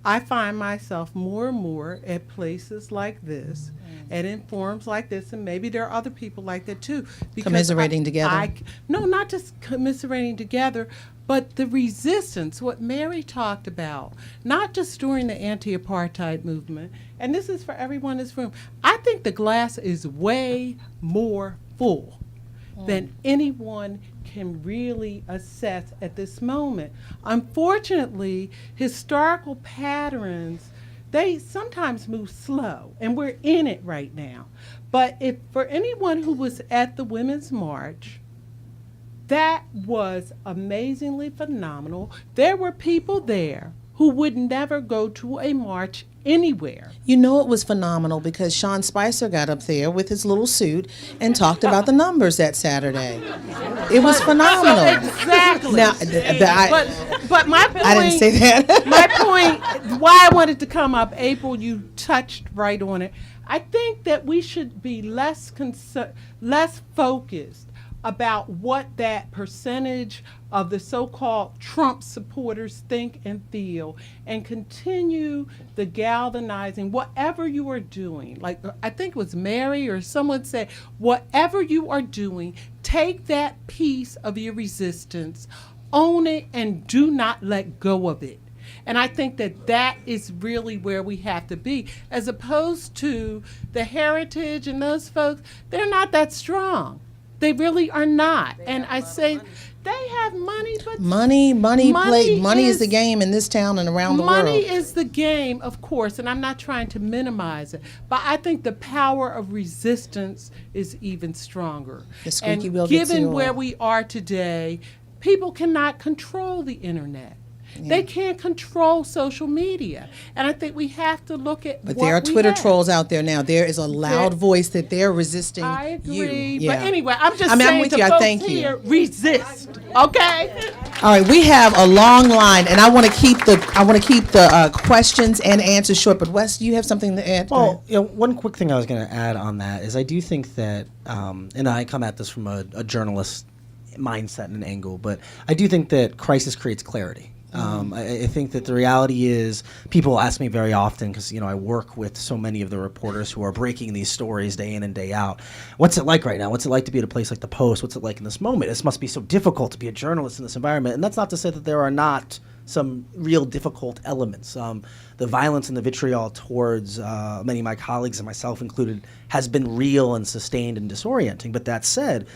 I find myself more and more at places like this, and in forums like this, and maybe there are other people like that too. Commiserating together? No, not just commiserating together, but the resistance, what Mary talked about, not just during the anti-apartheid movement, and this is for everyone in this room, I think the glass is way more full than anyone can really assess at this moment. Unfortunately, historical patterns, they sometimes move slow, and we're in it right now. But if for anyone who was at the Women's March, that was amazingly phenomenal. There were people there who would never go to a march anywhere. You know it was phenomenal because Sean Spicer got up there with his little suit and talked about the numbers that Saturday. It was phenomenal. Exactly. Now, but my point, I didn't say that. my point, why I wanted to come up, April, you touched right on it. I think that we should be less focused about what that percentage of the so-called Trump supporters think and feel, and continue the galvanizing, whatever you are doing. Like, I think it was Mary or someone said, whatever you are doing, take that piece of your resistance, own it, and do not let go of it. And I think that that is really where we have to be, as opposed to the heritage and those folks. They're not that strong. They really are not. And I say they have money, but Money is the game in this town and around the world. money is the game, of course, and I'm not trying to minimize it. But I think the power of resistance is even stronger. The squeaky And wheel gets the given oil. where we are today, people cannot control the internet. They can't control social media. And I think we have to look at But what there are we Twitter have. trolls out there now. There is a loud voice that they're resisting I agree. you. But anyway, I'm just I'm saying with to you. I folks thank you. here, resist. Okay? All right, we have a long line, and I want to keep the questions and answers short. But Wes, do you have something to add? Well, one quick thing I was going to add on that is I do think that, and I come at this from a journalist mindset and angle, but I do think that crisis creates clarity. I think that the reality is, people ask me very often, because I work with so many of the reporters who are breaking these stories day in and day out. What's it like right now? What's it like to be at a place like the Post? What's it like in this moment? This must be so difficult to be a journalist in this environment. And that's not to say that there are not some real difficult elements. The violence and the vitriol towards many of my colleagues and myself included has been real and sustained and disorienting. But that said,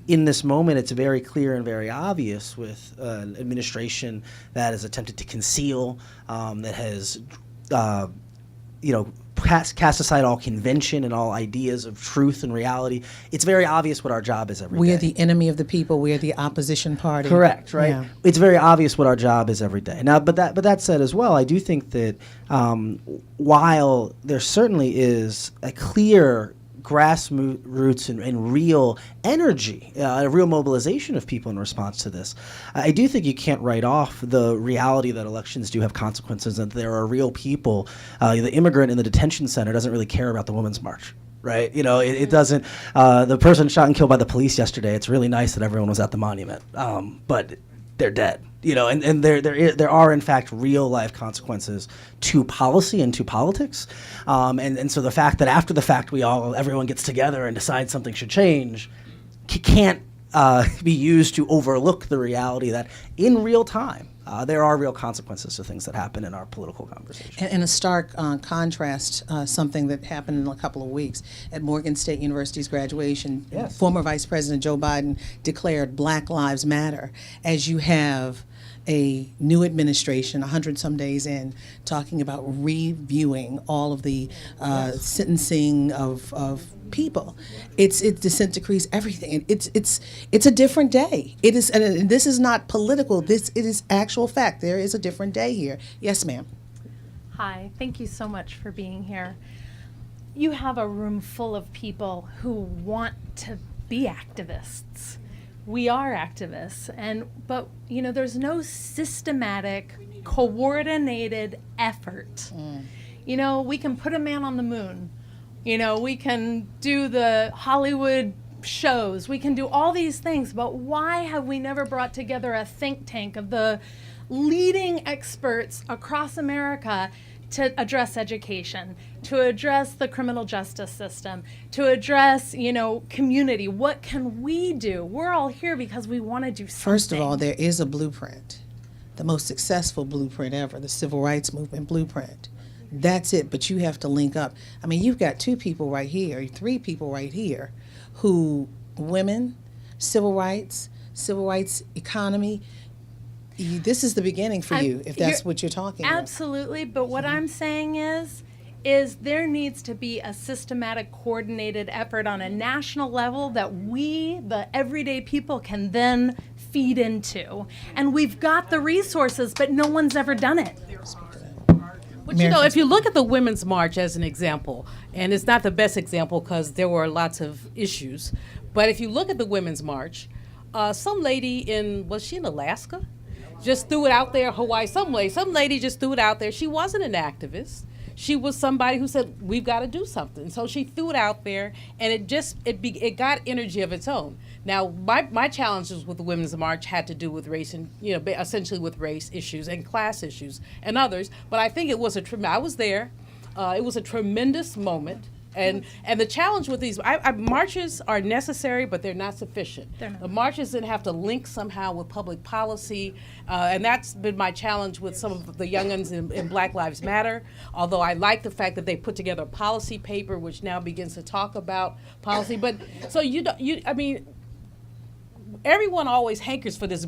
in this moment, it's very clear and very obvious with an administration that has attempted to conceal, that has, cast aside all convention and all ideas of truth and reality. It's very obvious what our job is every day. We are the enemy of the people. We are the opposition party. Correct, right? Yeah. It's very obvious what our job is every day. Now, but that said as well, I do think that while there certainly is a clear grassroots and real energy, a real mobilization of people in response to this, I do think you can't write off the reality that elections do have consequences, and there are real people. The immigrant in the detention center doesn't really care about the Women's March. Right, it doesn't. The person shot and killed by the police yesterday. It's really nice that everyone was at the monument, but they're dead. And there are in fact real life consequences to policy and to politics, and so the fact that after the fact everyone gets together and decides something should change can't be used to overlook the reality that in real time there are real consequences to things that happen in our political conversation. And in a stark contrast, something that happened in a couple of weeks at Morgan State University's graduation, Yes. former Vice President Joe Biden declared Black Lives Matter, as you have a new administration, 100-some days in, talking about reviewing all of the sentencing of people. It's dissent decrees everything. It's a different day. It is, and this is not political. It is actual fact. There is a different day here. Yes, ma'am. Hi, thank you so much for being here. You have a room full of people who want to be activists. We are activists, but there's no systematic, coordinated effort. We can put a man on the moon. We can do the Hollywood shows. We can do all these things, but why have we never brought together a think tank of the leading experts across America to address education, to address the criminal justice system, to address, community? What can we do? We're all here because we want to do something. First of all, there is a blueprint, the most successful blueprint ever, the Civil Rights Movement blueprint. That's it, but you have to link up. I mean, you've got 2 people right here, 3 people right here, who, women, civil rights economy. This is the beginning for you, if that's what you're talking about. Absolutely, but what I'm saying is there needs to be a systematic, coordinated effort on a national level that we, the everyday people, can then feed into. And we've got the resources, but no one's ever done it. But if you look at the Women's March as an example, and it's not the best example because there were lots of issues, but if you look at the Women's March, some lady was she in Alaska? Just threw it out there, Hawaii, some lady just threw it out there. She wasn't an activist. She was somebody who said, we've got to do something. So she threw it out there, and it got energy of its own. Now, my challenges with the Women's March had to do with race and, essentially with race issues and class issues and others. But I think it was I was there. It was a tremendous moment. And the challenge with these marches are necessary, but they're not sufficient. The marches then have to link somehow with public policy, and that's been my challenge with some of the young'uns in Black Lives Matter. Although I like the fact that they put together a policy paper, which now begins to talk about policy. But so everyone always hankers for this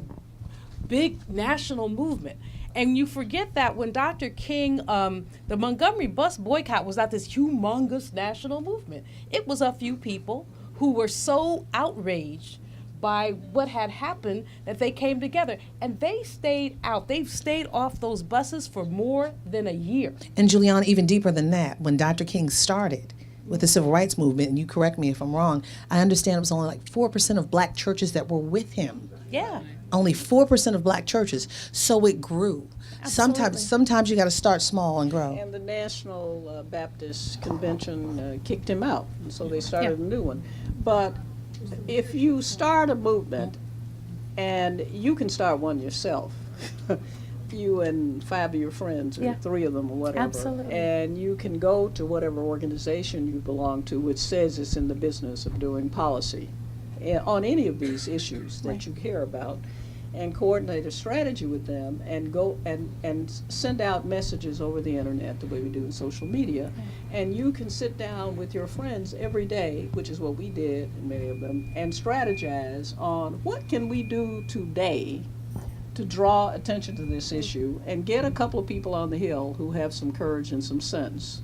big national movement. And you forget that when Dr. King, the Montgomery bus boycott was not this humongous national movement. It was a few people who were so outraged by what had happened that they came together. And they stayed out. They've stayed off those buses for more than a year. And Julianne, even deeper than that, when Dr. King started with the civil rights movement, and you correct me if I'm wrong, I understand it was only like 4% of black churches that were with him. Yeah. Only 4% of black churches. So it grew. Sometimes you got to start small and grow. And the National Baptist Convention kicked him out, and so they started a new one. But if you start a movement, and you can start one yourself, you and 5 of your friends, or 3 of them, or whatever. Absolutely. And you can go to whatever organization you belong to, which says it's in the business of doing policy on any of these issues that you care about, and coordinate a strategy with them, and go and send out messages over the internet the way we do in social media. And you can sit down with your friends every day, which is what we did, many of them, and strategize on what can we do today to draw attention to this issue, and get a couple of people on the Hill who have some courage and some sense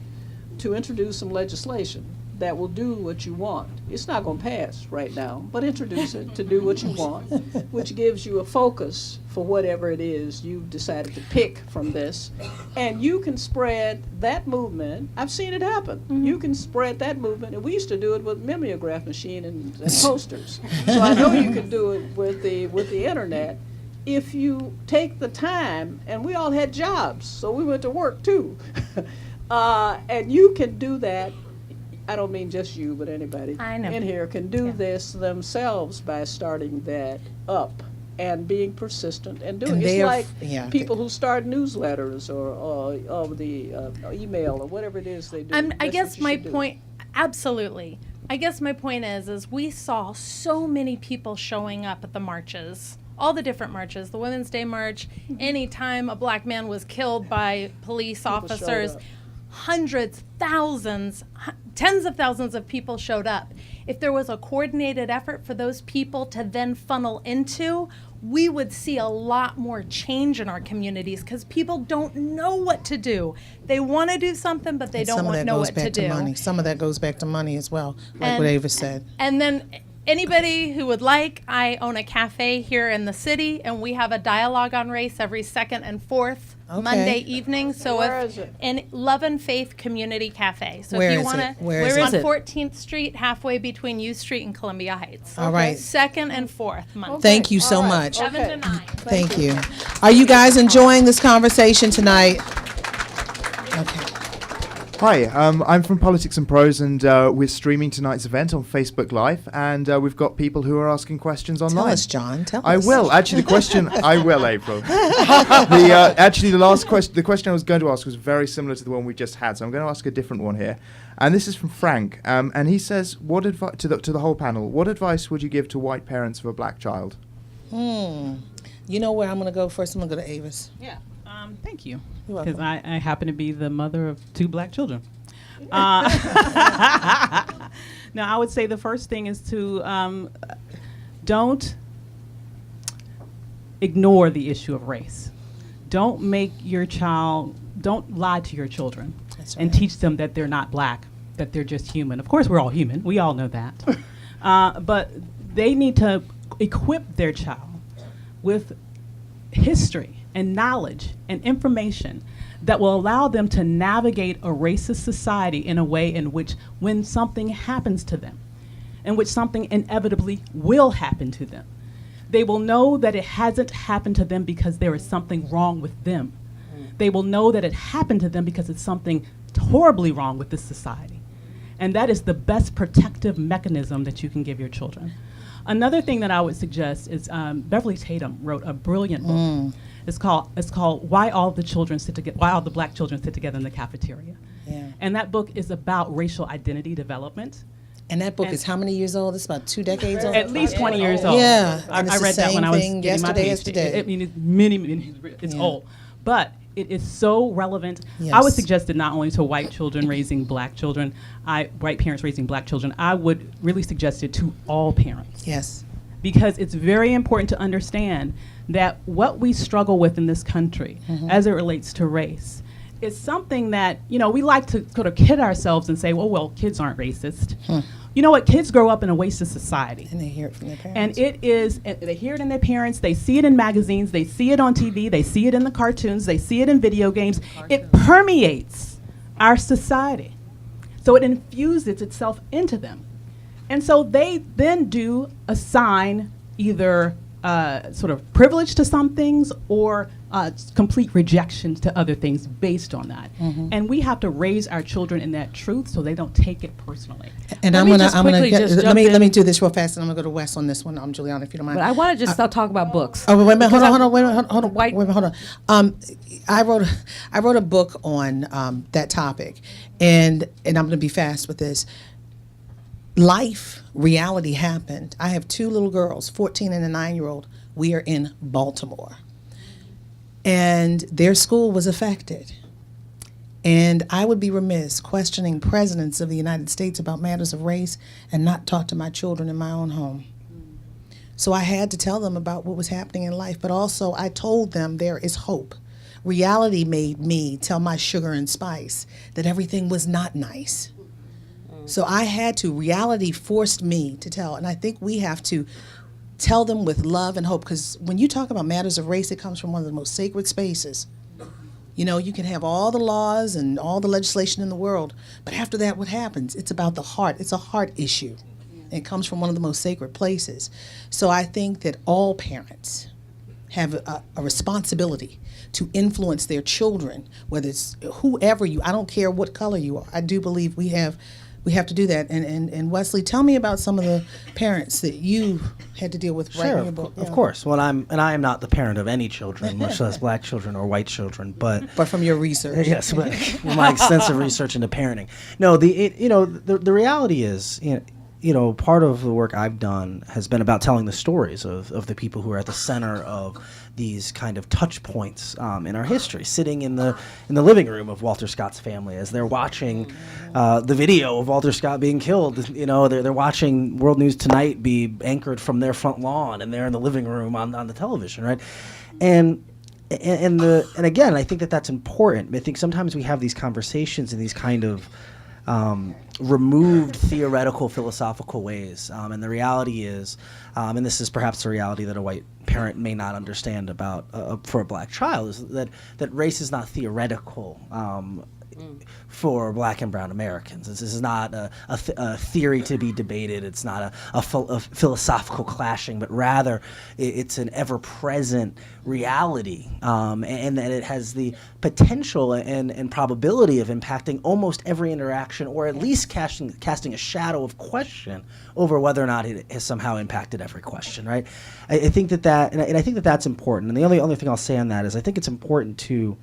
to introduce some legislation that will do what you want. It's not going to pass right now, but introduce it to do what you want, which gives you a focus for whatever it is you've decided to pick from this. And you can spread that movement. I've seen it happen. You can spread that movement, and we used to do it with mimeograph machine and posters. So I know you can do it with the internet if you take the time. And we all had jobs, so we went to work too. And you can do that. I don't mean just you, but anybody in here can do this themselves by starting that up and being persistent and doing it. It's like people who start newsletters or the email or whatever it is they do. I guess my point, absolutely. I guess my point is we saw so many people showing up at the marches, all the different marches, the Women's Day March, anytime a black man was killed by police officers, hundreds, thousands, tens of thousands of people showed up. If there was a coordinated effort for those people to then funnel into, we would see a lot more change in our communities, because people don't know what to do. They want to do something, but they don't know what to do. Money. Some of that goes back to money as well, like what Avis said. And then anybody who would like, I own a cafe here in the city, and we have a dialogue on race every 2nd and 4th Monday evening. So Where is it? In Love and Faith Community Cafe. So Where if you is want it? to, Where it's is on it? 14th Street, halfway between U Street and Columbia Heights. All right. 2nd and 4th Monday. Thank you so much. 7 to 9. Thank you. Are you guys enjoying this conversation tonight? Okay. Hi, I'm from Politics and Prose, and we're streaming tonight's event on Facebook Live, and we've got people who are asking questions online. Tell us, John. Tell us. I will. Actually, the question... I will, April. The question I was going to ask was very similar to the one we just had, so I'm going to ask a different one here. And this is from Frank, and he says, "What advice to the whole panel? What advice would you give to white parents of a black child?" You know where I'm going to go first? I'm going to go to Avis. Yeah. Thank you. You're Because welcome. I happen to be the mother of 2 black children. Now, I would say the first thing is to don't ignore the issue of race. Don't lie to your children and teach them that they're not black, that they're just human. Of course, we're all human. We all know that. But they need to equip their child with history and knowledge and information that will allow them to navigate a racist society in a way in which, when something happens to them, in which something inevitably will happen to them, they will know that it hasn't happened to them because there is something wrong with them. They will know that it happened to them because it's something horribly wrong with this society. And that is the best protective mechanism that you can give your children. Another thing that I would suggest is Beverly Tatum wrote a brilliant book. It's called Why All the Black Children Sit Together in the Cafeteria. Yeah. And that book is about racial identity development. And that book is how many years old? It's about 2 decades old? At least 20 years old. Yeah. I And it's the read that when same I was thing getting my yesterday PhD. as today. I mean, it's many, it's Yeah. old. But it is so relevant. Yes. I would suggest it not only to white children raising black children, white parents raising black children, I would really suggest it to all parents. Yes. Because it's very important to understand that what we struggle with in this country as it relates to race is something that, we like to sort of kid ourselves and say, well, kids aren't racist. You know what? Kids grow up in a racist society. And they hear it from their parents. And they hear it in their parents, they see it in magazines, they see it on TV, they see it in the cartoons, they see it in video games. It permeates our society. So it infuses itself into them. And so they then do assign either sort of privilege to some things or complete rejection to other things based on that. And we have to raise our children in that truth so they don't take it personally. And Let me do this real fast, and I'm gonna go to Wes on this one. Julianne, if you don't mind. But I want to just start talking about books. Oh, wait a minute, hold Because on. I wrote a book on that topic, and I'm going to be fast with this. Life, reality happened. I have 2 little girls, 14 and a 9-year-old. We are in Baltimore, and their school was affected. And I would be remiss questioning presidents of the United States about matters of race and not talk to my children in my own home. So I had to tell them about what was happening in life, but also I told them there is hope. Reality made me tell my sugar and spice that everything was not nice. So reality forced me to tell, and I think we have to tell them with love and hope, because when you talk about matters of race, it comes from one of the most sacred spaces. You can have all the laws and all the legislation in the world, but after that, what happens? It's about the heart. It's a heart issue. It comes from one of the most sacred places. So I think that all parents have a responsibility to influence their children, whether it's whoever I don't care what color you are. I do believe we have to do that. And Wesley, tell me about some of the parents that you had to deal with writing your book. Of course. Well, I am not the parent of any children, much less black children or white children. But from your research, yes, my extensive research into parenting. No, the reality is, part of the work I've done has been about telling the stories of the people who are at the center of these kind of touch points in our history, sitting in the living room of Walter Scott's family as they're watching the video of Walter Scott being killed. They're watching World News Tonight be anchored from their front lawn, and they're in the living room on the television, right? And again, I think that's important. I think sometimes we have these conversations in these kind of removed theoretical philosophical ways, and the reality is, and this is perhaps the reality that a white parent may not understand about for a black child, is that race is not theoretical for black and brown Americans. This is not a theory to be debated. It's not a philosophical clashing, but rather it's an ever-present reality, and that it has the potential and probability of impacting almost every interaction, or at least casting a shadow of question over whether or not it has somehow impacted every question, right? I think that's important. And the only other thing I'll say on that is I think it's important to,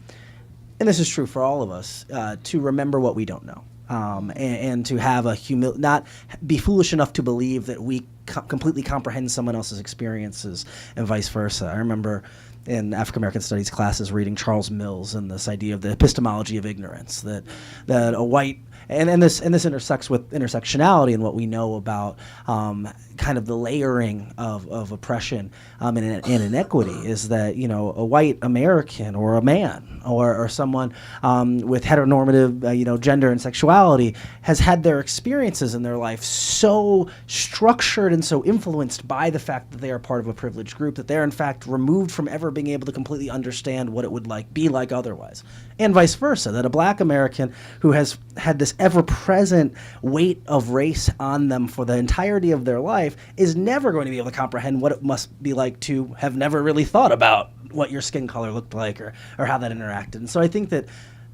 and this is true for all of us, to remember what we don't know, and to have not be foolish enough to believe that we completely comprehend someone else's experiences and vice versa. I remember in African American Studies classes reading Charles Mills and this idea of the epistemology of ignorance, that a white and this intersects with intersectionality and what we know about kind of the layering of oppression and inequity, is that a white American or a man or someone with heteronormative gender and sexuality has had their experiences in their life so structured and so influenced by the fact that they are part of a privileged group that they're in fact removed from ever being able to completely understand what it would be like otherwise, and vice versa, that a black American who has had this ever-present weight of race on them for the entirety of their life is never going to be able to comprehend what it must be like to have never really thought about what your skin color looked like or how that interacted. And so I think that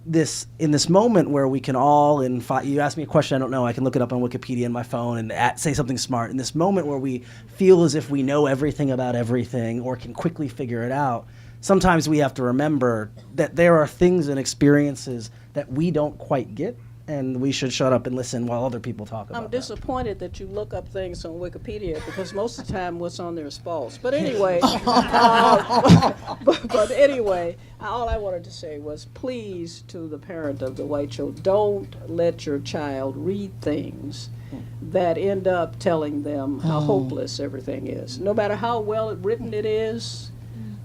in this moment where we can all, you ask me a question I don't know, I can look it up on Wikipedia on my phone and say something smart. In this moment where we feel as if we know everything about everything or can quickly figure it out, sometimes we have to remember that there are things and experiences that we don't quite get, and we should shut up and listen while other people talk about I'm disappointed that you look up things on Wikipedia because most of the time what's on there is false. But anyway, but anyway, all I wanted to say was please, to the parent of the white child, don't let your child read things that end up telling them how hopeless everything is. No matter how well written it is,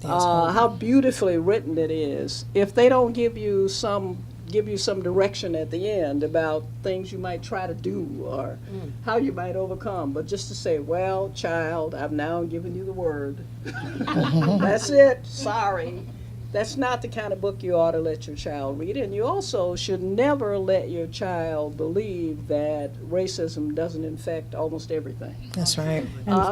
how beautifully written it is, if they don't give you some direction at the end about things you might try to do or how you might overcome, but just to say, well, child, I've now given you the word. That's it. Sorry. That's not the kind of book you ought to let your child read. And you also should never let your child believe that racism doesn't infect almost everything. That's right.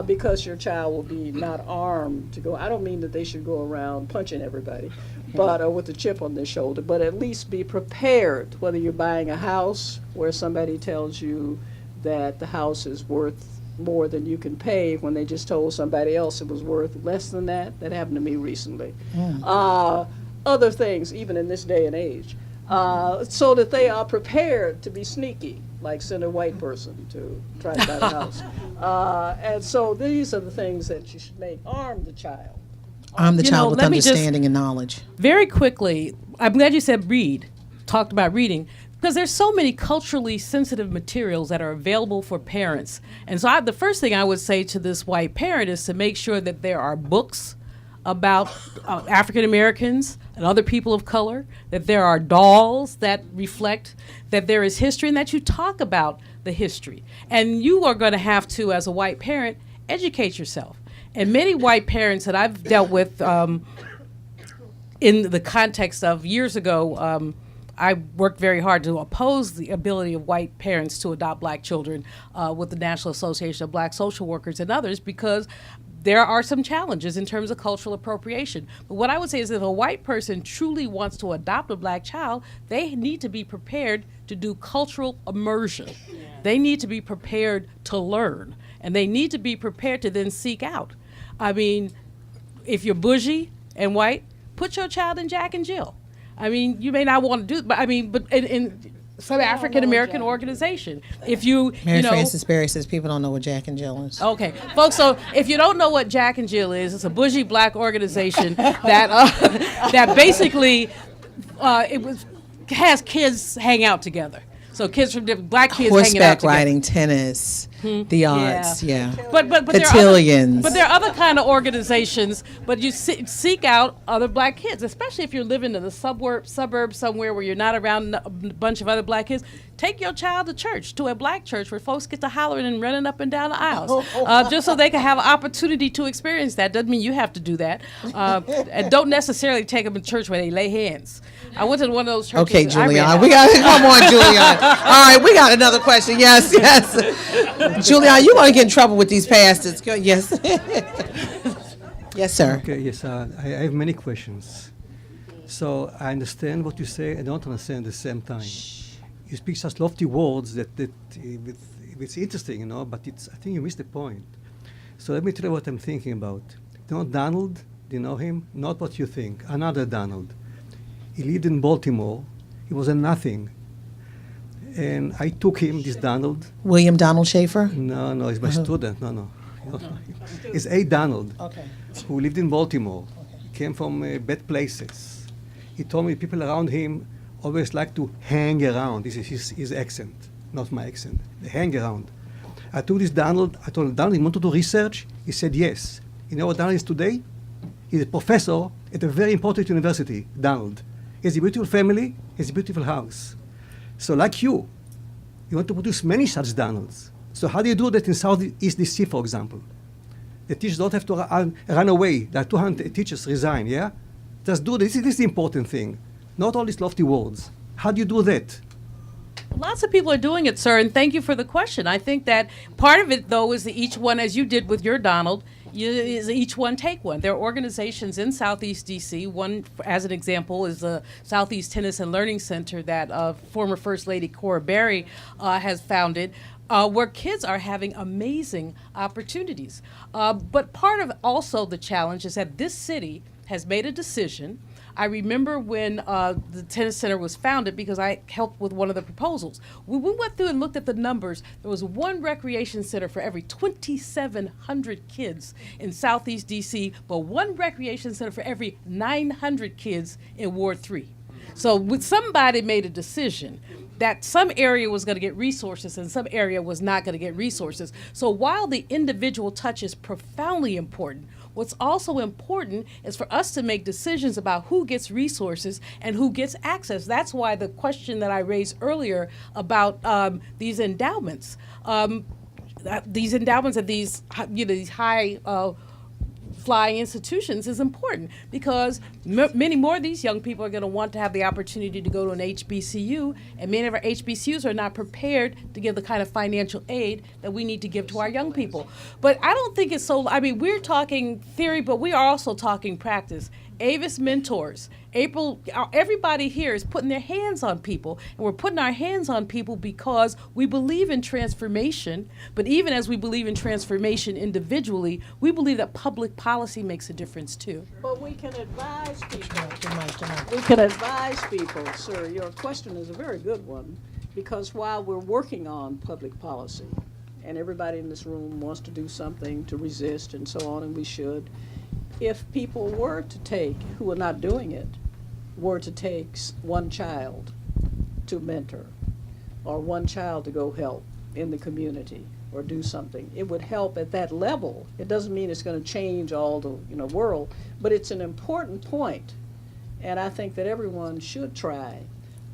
Because your child will be not armed to go. I don't mean that they should go around punching everybody, but with a chip on their shoulder, but at least be prepared, whether you're buying a house where somebody tells you that the house is worth more than you can pay when they just told somebody else it was worth less than that. That happened to me recently. Other things, even in this day and age, so that they are prepared to be sneaky, like send a white person to try to buy the house. And so these are the things that you should make. Arm the child. Arm the child with let me just- understanding and knowledge. Very quickly, I'm glad you said talked about reading, because there's so many culturally sensitive materials that are available for parents. And so the first thing I would say to this white parent is to make sure that there are books about African Americans and other people of color, that there are dolls that reflect that there is history, and that you talk about the history. And you are going to have to, as a white parent, educate yourself. And many white parents that I've dealt with in the context of years ago, I worked very hard to oppose the ability of white parents to adopt black children with the National Association of Black Social Workers and others, because there are some challenges in terms of cultural appropriation. But what I would say is if a white person truly wants to adopt a black child, they need to be prepared to do cultural immersion. They need to be prepared to learn, and they need to be prepared to then seek out. I mean, if you're bougie and white, put your child in Jack and Jill. I mean, you may not want to do it, but I mean, but in some African American organization, if you, Mary Frances Berry says people don't know what Jack and Jill is. Okay, folks. So if you don't know what Jack and Jill is, it's a bougie black organization that that basically has kids hang out together. So kids from different black kids hanging out Horseback together. riding, tennis, the arts, yeah. But there are Cotillions. but there are other kind of organizations. But you seek out other black kids, especially if you're living in the suburb somewhere where you're not around a bunch of other black kids. Take your child to church, to a black church where folks get to hollering and running up and down the aisles, just so they can have an opportunity to experience that. Doesn't mean you have to do that, and don't necessarily take them to church where they lay hands. I went to one of those churches. Okay, that I ran Julianne, out. we got come on, Julianne. All right, we got another question. Yes, yes. Julianne, you want to get in trouble with these pastors? Go, yes. Yes, sir. Okay, yes, I have many questions. So I understand what you say, I don't understand at the same time. You speak such lofty words that it's interesting, you know, but I think you missed the point. So let me tell you what I'm thinking about. You know Donald? Do you know him? Not what you think. Another Donald. He lived in Baltimore. He was a nothing. And I took him, this Donald. William Donald Schaefer? No, he's my student. No. It's A. Donald, who lived in Baltimore. He came from bad places. He told me people around him always like to hang around. This is his accent, not my accent. They hang around. I took this Donald. I told him, Donald, you want to do research? He said, yes. You know what Donald is today? He's a professor at a very important university, Donald. He has a beautiful family, he has a beautiful house. So like you want to produce many such Donalds. So how do you do that in Southeast DC, for example? The teachers don't have to run away. There are 200 teachers resign, yeah? Just do this. This is the important thing. Not all these lofty words. How do you do that? Lots of people are doing it, sir, and thank you for the question. I think that part of it, though, is that each one, as you did with your Donald, is each one take one. There are organizations in Southeast D.C. One, as an example, is the Southeast Tennis and Learning Center that former First Lady Cora Berry has founded, where kids are having amazing opportunities. But part of also the challenge is that this city has made a decision. I remember when the tennis center was founded because I helped with one of the proposals. When we went through and looked at the numbers, there was one recreation center for every 2,700 kids in Southeast DC, but one recreation center for every 900 kids in Ward 3. So when somebody made a decision that some area was going to get resources and some area was not going to get resources. So while the individual touch is profoundly important, what's also important is for us to make decisions about who gets resources and who gets access. That's why the question that I raised earlier about these endowments at these high flying institutions is important, because many more of these young people are going to want to have the opportunity to go to an HBCU, and many of our HBCUs are not prepared to give the kind of financial aid that we need to give to our young people. But I don't think it's so, I mean, we're talking theory, but we are also talking practice. Avis mentors. April, everybody here is putting their hands on people, and we're putting our hands on people because we believe in transformation, but even as we believe in transformation individually, we believe that public policy makes a difference too. But we can advise people. We can advise people, sir. Your question is a very good one, because while we're working on public policy, and everybody in this room wants to do something to resist and so on, and we should, if people were to take, who are not doing it, were to take one child to mentor, or one child to go help in the community or do something, it would help at that level. It doesn't mean it's going to change all the world, but it's an important point, and I think that everyone should try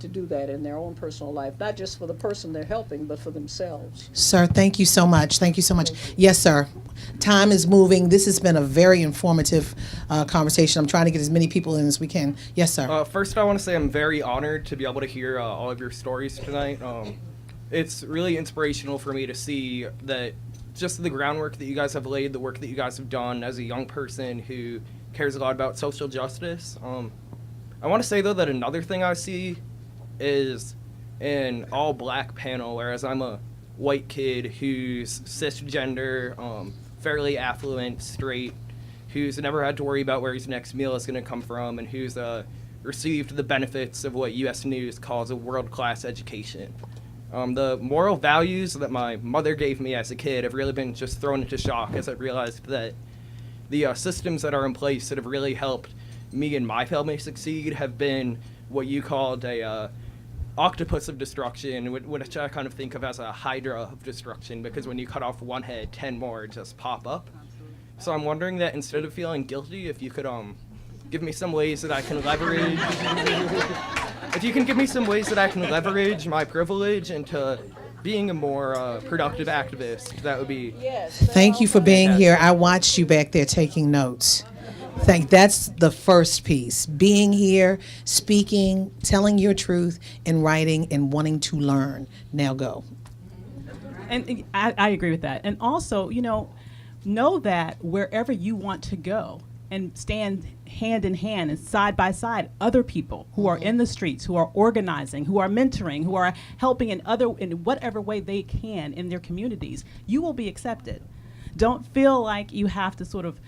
to do that in their own personal life, not just for the person they're helping, but for themselves. Sir, thank you so much. Thank you so much. Yes, sir. Time is moving. This has been a very informative conversation. I'm trying to get as many people in as we can. Yes, sir. First, I want to say I'm very honored to be able to hear all of your stories tonight. It's really inspirational for me to see that just the groundwork that you guys have laid, the work that you guys have done as a young person who cares a lot about social justice. I want to say, though, that another thing I see is an all-black panel, whereas I'm a white kid who's cisgender, fairly affluent, straight, who's never had to worry about where his next meal is going to come from, and who's received the benefits of what U.S. News calls a world-class education. The moral values that my mother gave me as a kid have really been just thrown into shock as I realized that the systems that are in place that have really helped me and my family succeed have been what you called a octopus of destruction, which I kind of think of as a hydra of destruction, because when you cut off one head, 10 more just pop up. So I'm wondering that instead of feeling guilty, if you could give me some ways that I can leverage, if you can give me some ways that I can leverage my privilege into being a more productive activist, that would be. Yes. Thank you for being here. I watched you back there taking notes. That's the first piece. Being here, speaking, telling your truth, and writing, and wanting to learn. Now go. And I agree with that. And also, know that wherever you want to go and stand hand in hand and side by side other people who are in the streets, who are organizing, who are mentoring, who are helping in whatever way they can in their communities, you will be accepted. Don't feel like you have to sort of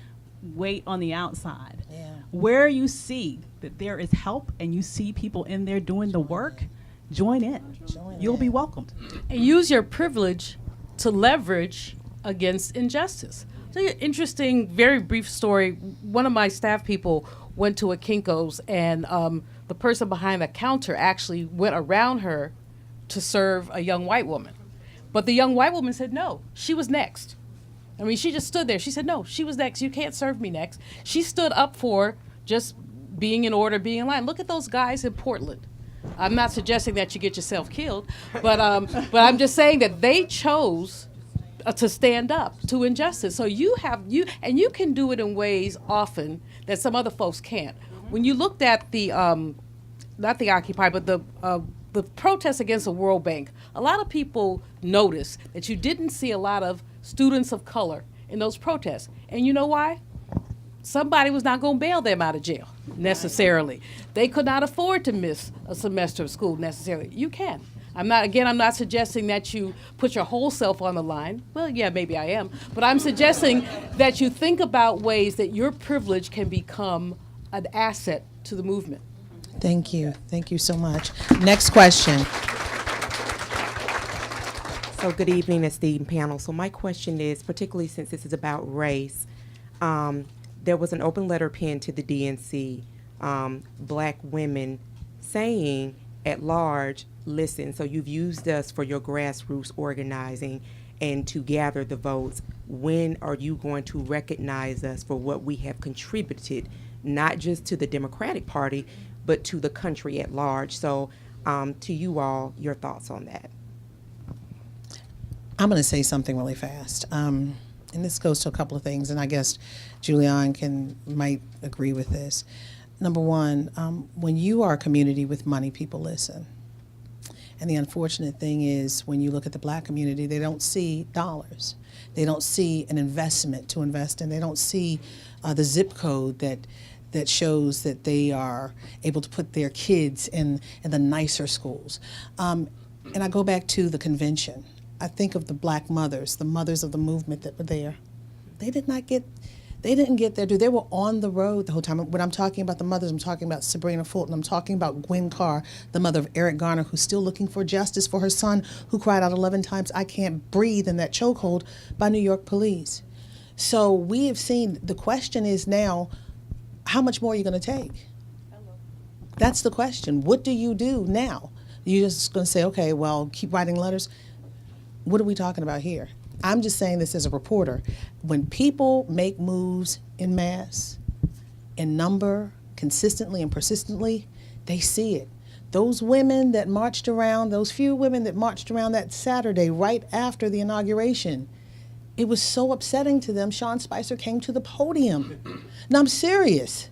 wait on the outside. Yeah. Where you see that there is help and you see people in there doing the work, join in. You'll be welcomed. And use your privilege to leverage against injustice. So an interesting, very brief story. One of my staff people went to a Kinko's, and the person behind the counter actually went around her to serve a young white woman. But the young white woman said no, she was next. I mean, she just stood there. She said, no, she was next. You can't serve me next. She stood up for just being in order, being in line. Look at those guys in Portland. I'm not suggesting that you get yourself killed, but I'm just saying that they chose to stand up to injustice. So you can do it in ways often that some other folks can't. When you looked at the, not the Occupy, but the the protests against the World Bank, a lot of people noticed that you didn't see a lot of students of color in those protests. And you know why? Somebody was not going to bail them out of jail necessarily. They could not afford to miss a semester of school necessarily. You can. I'm not suggesting that you put your whole self on the line. Well, yeah, maybe I am. But I'm suggesting that you think about ways that your privilege can become an asset to the movement. Thank you. Thank you so much. Next question. So good evening, esteemed panel. So my question is, particularly since this is about race, there was an open letter penned to the DNC, black women saying at large, listen, so you've used us for your grassroots organizing and to gather the votes. When are you going to recognize us for what we have contributed, not just to the Democratic Party, but to the country at large? So to you all, your thoughts on that. I'm going to say something really fast. And this goes to a couple of things, and I guess Julianne might agree with this. Number one, when you are a community with money, people listen. And the unfortunate thing is, when you look at the black community, they don't see dollars. They don't see an investment to invest in. They don't see the zip code that shows that they are able to put their kids in the nicer schools. And I go back to the convention. I think of the black mothers, the mothers of the movement that were there. They didn't get their due. They were on the road the whole time. When I'm talking about the mothers, I'm talking about Sabrina Fulton. I'm talking about Gwen Carr, the mother of Eric Garner, who's still looking for justice for her son, who cried out 11 times, "I can't breathe," in that chokehold by New York police. So we have seen, the question is now, how much more are you going to take? That's the question. What do you do now? You're just going to say, okay, well, keep writing letters? What are we talking about here? I'm just saying this as a reporter. When people make moves in mass, in number, consistently and persistently, they see it. Those women that marched around, those few women that marched around that Saturday right after the inauguration, it was so upsetting to them. Sean Spicer came to the podium. Now I'm serious,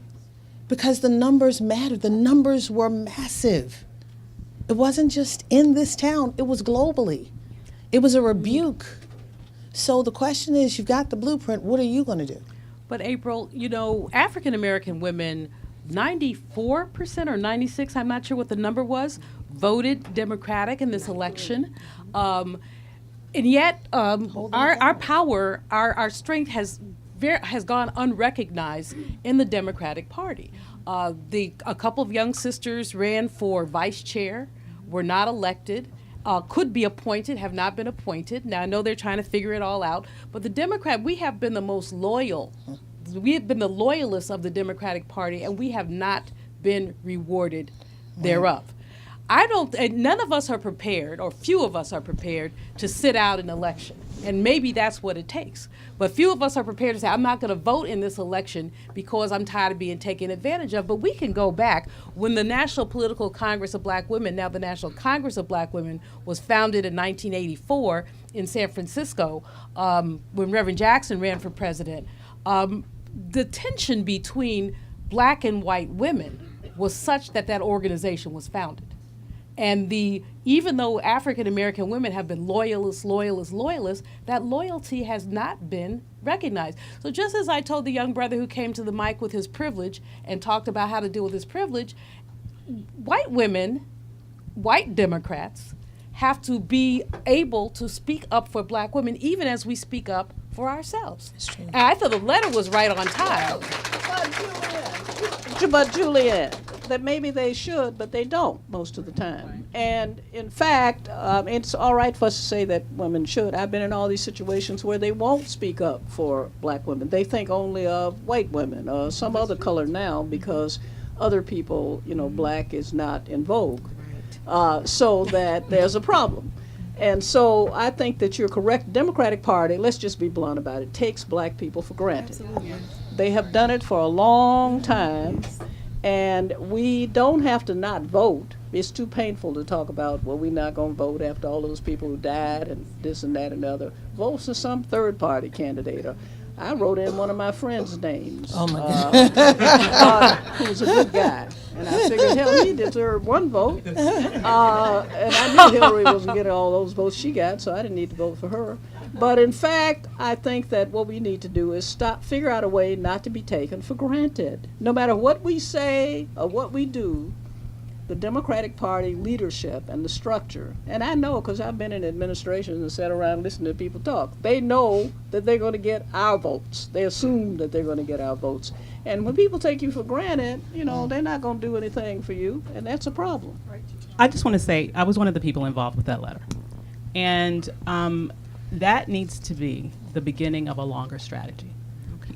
because the numbers mattered. The numbers were massive. It wasn't just in this town, it was globally. It was a rebuke. So the question is, you've got the blueprint, what are you going to do? But April, African American women, 94% or 96, I'm not sure what the number was, voted Democratic in this election. And yet our power, our strength has gone unrecognized in the Democratic Party. A couple of young sisters ran for vice chair, were not elected. Could be appointed, have not been appointed. Now, I know they're trying to figure it all out, but the Democrat, we have been the most loyal. We have been the loyalists of the Democratic Party, and we have not been rewarded thereof. And none of us are prepared, or few of us are prepared, to sit out an election. And maybe that's what it takes. But few of us are prepared to say, I'm not going to vote in this election because I'm tired of being taken advantage of. But we can go back. When the National Political Congress of Black Women, now the National Congress of Black Women, was founded in 1984 in San Francisco, when Reverend Jackson ran for president, the tension between black and white women was such that organization was founded. And even though African American women have been loyalists, that loyalty has not been recognized. So just as I told the young brother who came to the mic with his privilege and talked about how to deal with his privilege, white women, white Democrats, have to be able to speak up for black women, even as we speak up for ourselves. That's true. And I thought the letter was right on time. But Julianne, that maybe they should, but they don't most of the time. And in fact, it's all right for us to say that women should. I've been in all these situations where they won't speak up for black women. They think only of white women or some other color now, because other people, black is not in vogue. So that there's a problem. And so I think that you're correct. Democratic Party, let's just be blunt about it, takes black people for granted. Absolutely. They have done it for a long time, and we don't have to not vote. It's too painful to talk about, well, we're not going to vote after all those people who died and this and that and the other. Vote for some third party candidate. I wrote in one of my friends' names. Oh my God. Who was a good guy. And I figured, hell, he deserved one vote. And I knew Hillary wasn't getting all those votes she got, so I didn't need to vote for her. But in fact, I think that what we need to do is figure out a way not to be taken for granted. No matter what we say or what we do, the Democratic Party leadership and the structure, and I know because I've been in administrations and sat around listening to people talk, they know that they're going to get our votes. They assume that they're going to get our votes. And when people take you for granted, you know, they're not going to do anything for you, and that's a problem. I just want to say I was one of the people involved with that letter. And that needs to be the beginning of a longer strategy.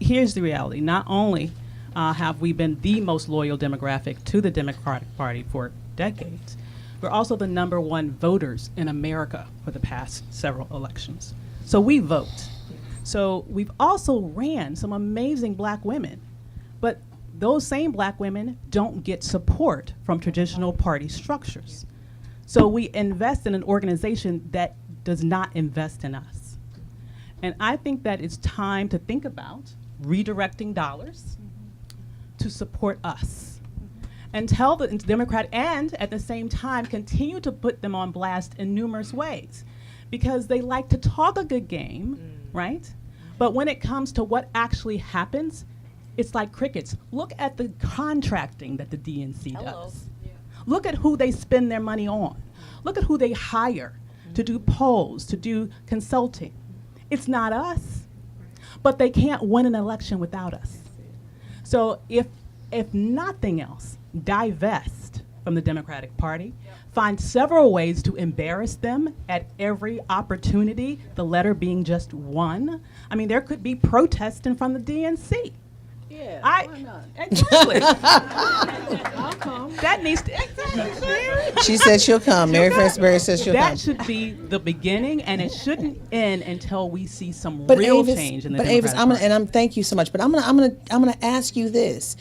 Here's the reality. Not only have we been the most loyal demographic to the Democratic Party for decades, we're also the #1 voters in America for the past several elections. So we vote. So we've also ran some amazing black women, but those same black women don't get support from traditional party structures. So we invest in an organization that does not invest in us. And I think that it's time to think about redirecting dollars to support us and tell the Democrat, and at the same time continue to put them on blast in numerous ways, because they like to talk a good game, right? But when it comes to what actually happens, it's like crickets. Look at the contracting that the DNC does. Look at who they spend their money on. Look at who they hire to do polls, to do consulting. It's not us, but they can't win an election without us. So if nothing else, divest from the Democratic Party, find several ways to embarrass them at every opportunity, the letter being just one. I mean, there could be protest in front of the DNC. Yeah, why not? Exactly. I'll come. That needs to, exactly. She said she'll come. Mary Francisberry says she'll come. That should be the beginning, and it shouldn't end until we see some But real Avis, change in the but Democratic Avis, Party. thank you so much. But I'm gonna ask you this,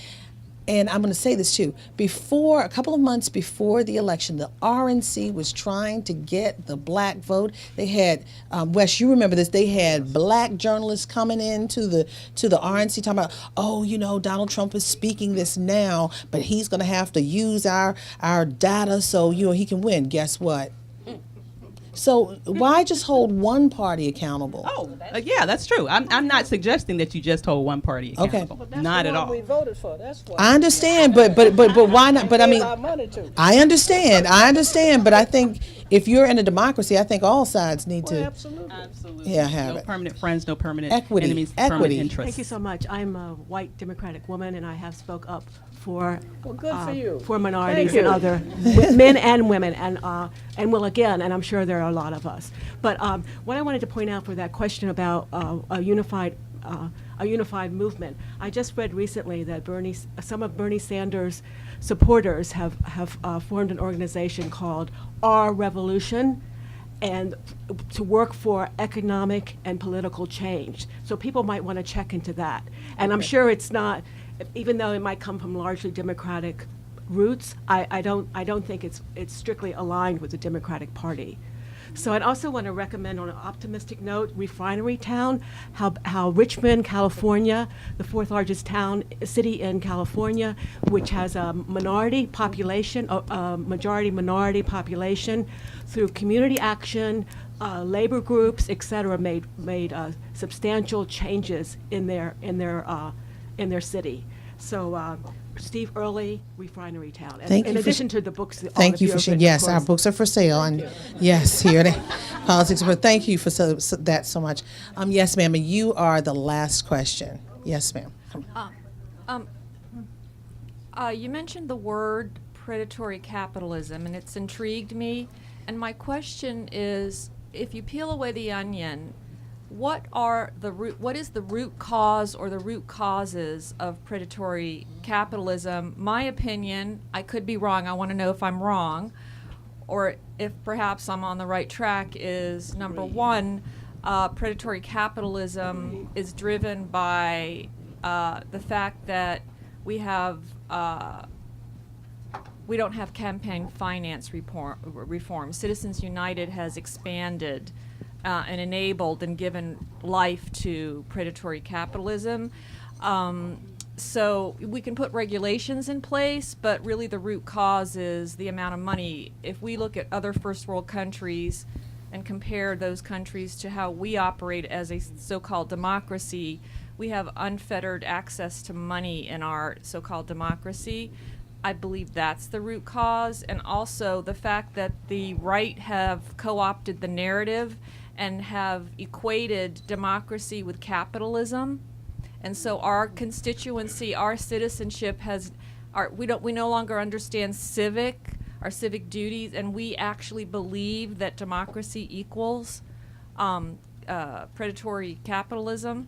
and I'm gonna say this too. A couple of months before the election, the RNC was trying to get the black vote. They had Wes, you remember this? They had black journalists coming into the RNC talking about, oh, you know, Donald Trump is speaking this now, but he's gonna have to use our data so he can win. Guess what? So why just hold one party accountable? Yeah, that's true. I'm not suggesting that you just hold one party accountable. But that's Not the at one all. we voted for. That's why. I understand, but why not? But I mean, Gave our money to. I understand, but I think if you're in a democracy, I think all sides need to. Absolutely. Yeah, have no it. permanent friends, no permanent Equity, enemies, equity. permanent interests. Thank you so much. I'm a white Democratic woman, and I have spoke up for Well, good for you. for minorities Thank and you. other men and women, and will again, and I'm sure there are a lot of us. But what I wanted to point out for that question about a unified movement, I just read recently that some of Bernie Sanders' supporters have formed an organization called Our Revolution, and to work for economic and political change. So people might want to check into that. And I'm sure it's not, even though it might come from largely Democratic roots, I don't think it's strictly aligned with the Democratic Party. So I'd also want to recommend, on an optimistic note, Refinery Town, how Richmond, California, the fourth largest city in California, which has a minority population, majority minority population, through community action, labor groups, et cetera, made substantial changes in their city. So Steve Early, Refinery Town. And Thank in you addition to the books. that all Thank of you have for sharing. written, of Yes, our course. books are for sale, and yes, here at Politics. But thank you for that so much. Yes, ma'am. And you are the last question. Yes, ma'am. Come. You mentioned the word predatory capitalism, and it's intrigued me. And my question is, if you peel away the onion, what is the root cause or the root causes of predatory capitalism? My opinion, I could be wrong, I want to know if I'm wrong, or if perhaps I'm on the right track, is number one, predatory capitalism is driven by the fact that we don't have campaign finance reform. Citizens United has expanded and enabled and given life to predatory capitalism. So we can put regulations in place, but really the root cause is the amount of money. If we look at other first world countries and compare those countries to how we operate as a so-called democracy, we have unfettered access to money in our so-called democracy. I believe that's the root cause, and also the fact that the right have co-opted the narrative and have equated democracy with capitalism. And so our constituency, our citizenship we no longer understand our civic duties, and we actually believe that democracy equals predatory capitalism.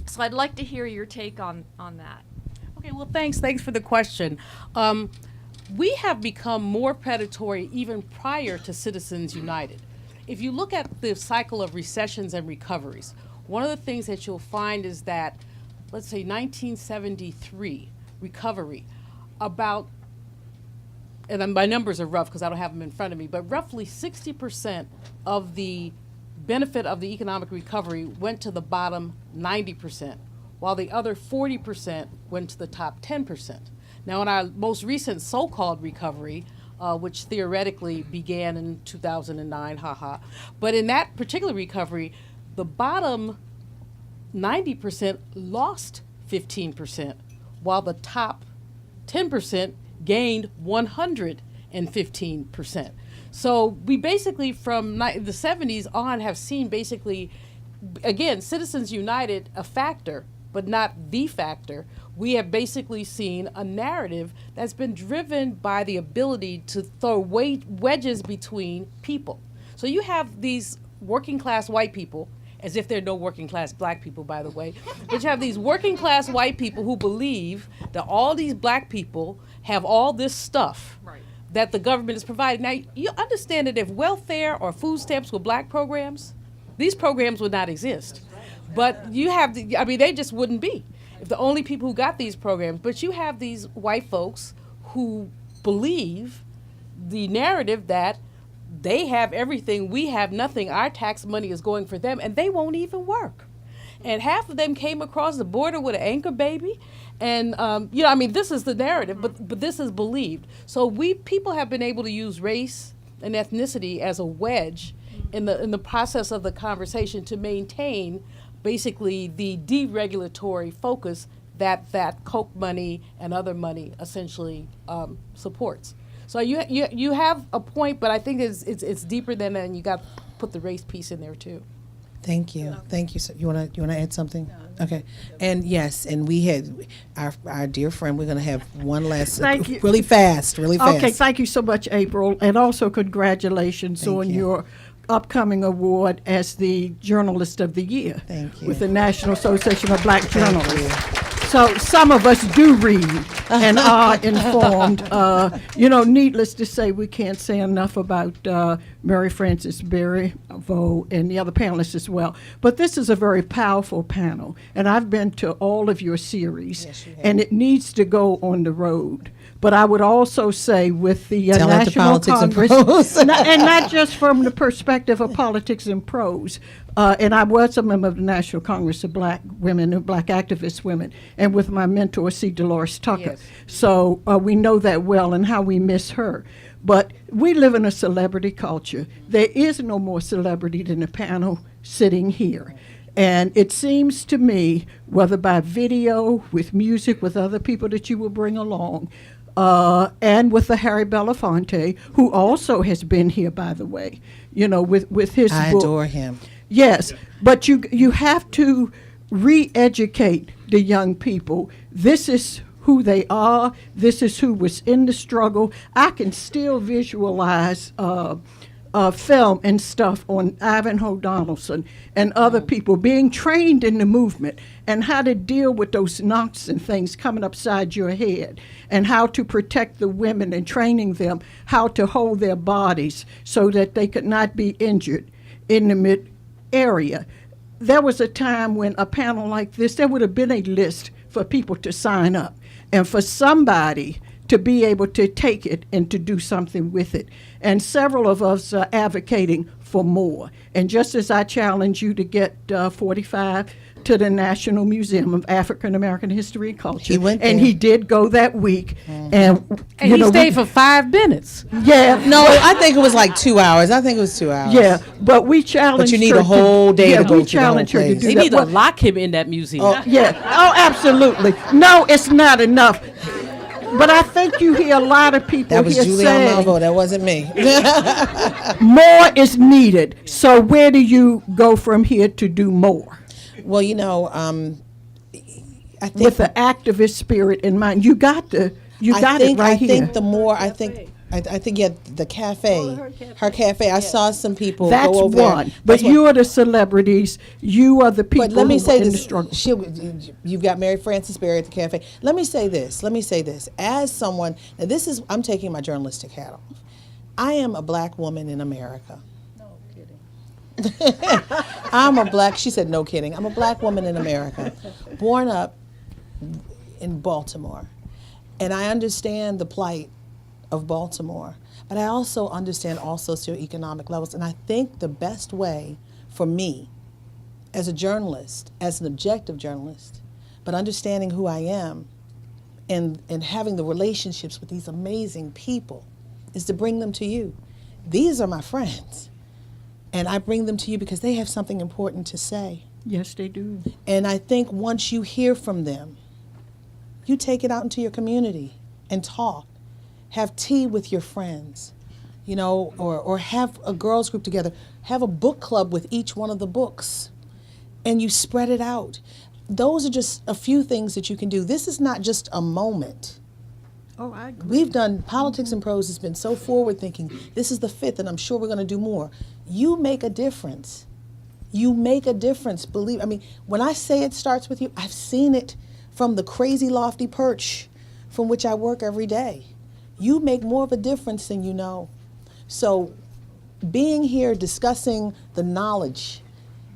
So I'd like to hear your take on that. Okay, well, thanks for the question. We have become more predatory even prior to Citizens United. If you look at the cycle of recessions and recoveries, one of the things that you'll find is that, let's say 1973 recovery, about, and my numbers are rough because I don't have them in front of me, but roughly 60% of the benefit of the economic recovery went to the bottom 90%, while the other 40% went to the top 10%. Now, in our most recent so-called recovery, which theoretically began in 2009, but in that particular recovery, the bottom 90% lost 15%, while the top 10% gained 115%. So we basically, from the 70s on, have seen basically, again, Citizens United a factor, but not the factor. We have basically seen a narrative that's been driven by the ability to throw wedges between people. So you have these working class white people, as if there are no working class black people, by the way, but you have these working class white people who believe that all these black people have all this stuff that the government is providing. Now, you understand that if welfare or food stamps were black programs, these programs would not exist. But you have, they just wouldn't be if the only people who got these programs. But you have these white folks who believe the narrative that they have everything, we have nothing, our tax money is going for them, and they won't even work. And half of them came across the border with an anchor baby. And, this is the narrative, but this is believed. So people have been able to use race and ethnicity as a wedge in the process of the conversation to maintain basically the deregulatory focus that Coke money and other money essentially supports. So you have a point, but I think it's deeper than that, and you got to put the race piece in there too. Thank you. So you wanna add something? Okay. And yes, and we had our dear friend. We're gonna have one last. Thank you. Really fast. Okay. Thank you so much, April, and also congratulations on your upcoming award as the Journalist of the Year. Thank you. With the National Association of Black Journalists. So some of us do read and are informed. Needless to say, we can't say enough about Mary Frances Berry, Malveaux, and the other panelists as well. But this is a very powerful panel, and I've been to all of your series, and it needs to go on the road. But I would also say with the National Congress, and not just from the perspective of politics and prose, and I was a member of the National Congress of Black Women and Black Activist Women, and with my mentor, C. Dolores Tucker. Yes. So we know that well and how we miss her. But we live in a celebrity culture. There is no more celebrity than the panel sitting here. And it seems to me, whether by video, with music, with other people that you will bring along, and with the Harry Belafonte, who also has been here, by the way, with his book. I adore him. Yes, but you have to re-educate the young people. This is who they are. This is who was in the struggle. I can still visualize film and stuff on Ivanhoe Donaldson and other people being trained in the movement and how to deal with those knocks and things coming upside your head and how to protect the women and training them how to hold their bodies so that they could not be injured in the mid area. There was a time when a panel like this, there would have been a list for people to sign up and for somebody to be able to take it and to do something with it. And several of us are advocating for more. And just as I challenge you to get 45 to the National Museum of African American History and Culture, He went and there. he did go that week. And you he know, stayed for 5 minutes. Yeah. No, I think it was like 2 hours. I think it was 2 hours. Yeah, but we challenge. But you need a whole day to go we to the whole challenge her to place. do They that. need to lock him in that museum. Yeah. Oh, absolutely. No, it's not enough. But I think you hear a lot of people That was here Julianne saying Malveaux. That wasn't me. more is needed. So where do you go from here to do more? Well, you know, I think With the activist spirit in mind, you got it right I here. think the more I think yeah, the cafe, her cafe. I saw some people That's go over one. there. But That's one. you are the celebrities. You are the people But let me who say are in the this: struggle. you've got Mary Frances Berry at the cafe. Let me say this. As someone, now I'm taking my journalistic hat off. I am a black woman in America. She said, no kidding. I'm a black woman in America, born up in Baltimore. And I understand the plight of Baltimore, but I also understand all socioeconomic levels. And I think the best way for me as a journalist, as an objective journalist, but understanding who I am and having the relationships with these amazing people is to bring them to you. These are my friends. And I bring them to you because they have something important to say. Yes, they do. And I think once you hear from them, you take it out into your community and talk. Have tea with your friends, you know, or have a girls group together. Have a book club with each one of the books, and you spread it out. Those are just a few things that you can do. This is not just a moment. Oh, I agree. We've done Politics and Prose has been so forward thinking. This is the 5th, and I'm sure we're going to do more. You make a difference. You make a difference. Believe, I mean, when I say it starts with you, I've seen it from the crazy lofty perch from which I work every day. You make more of a difference than you know. So being here discussing the knowledge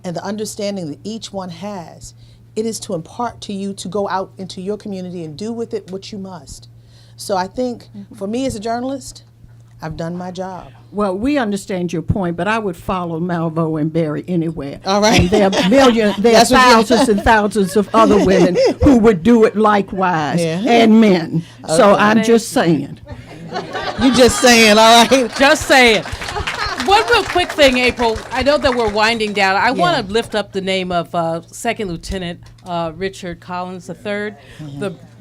and the understanding that each one has, it is to impart to you to go out into your community and do with it what you must. So I think for me as a journalist, I've done my job. Well, we understand your point, but I would follow Malveaux and Berry anywhere. All right. And there are thousands and thousands of other women who would do it likewise, and men. So I'm just saying. You just saying, all right? Just saying. One real quick thing, April. I know that we're winding down. I want to lift up the name of Second Lieutenant Richard Collins III,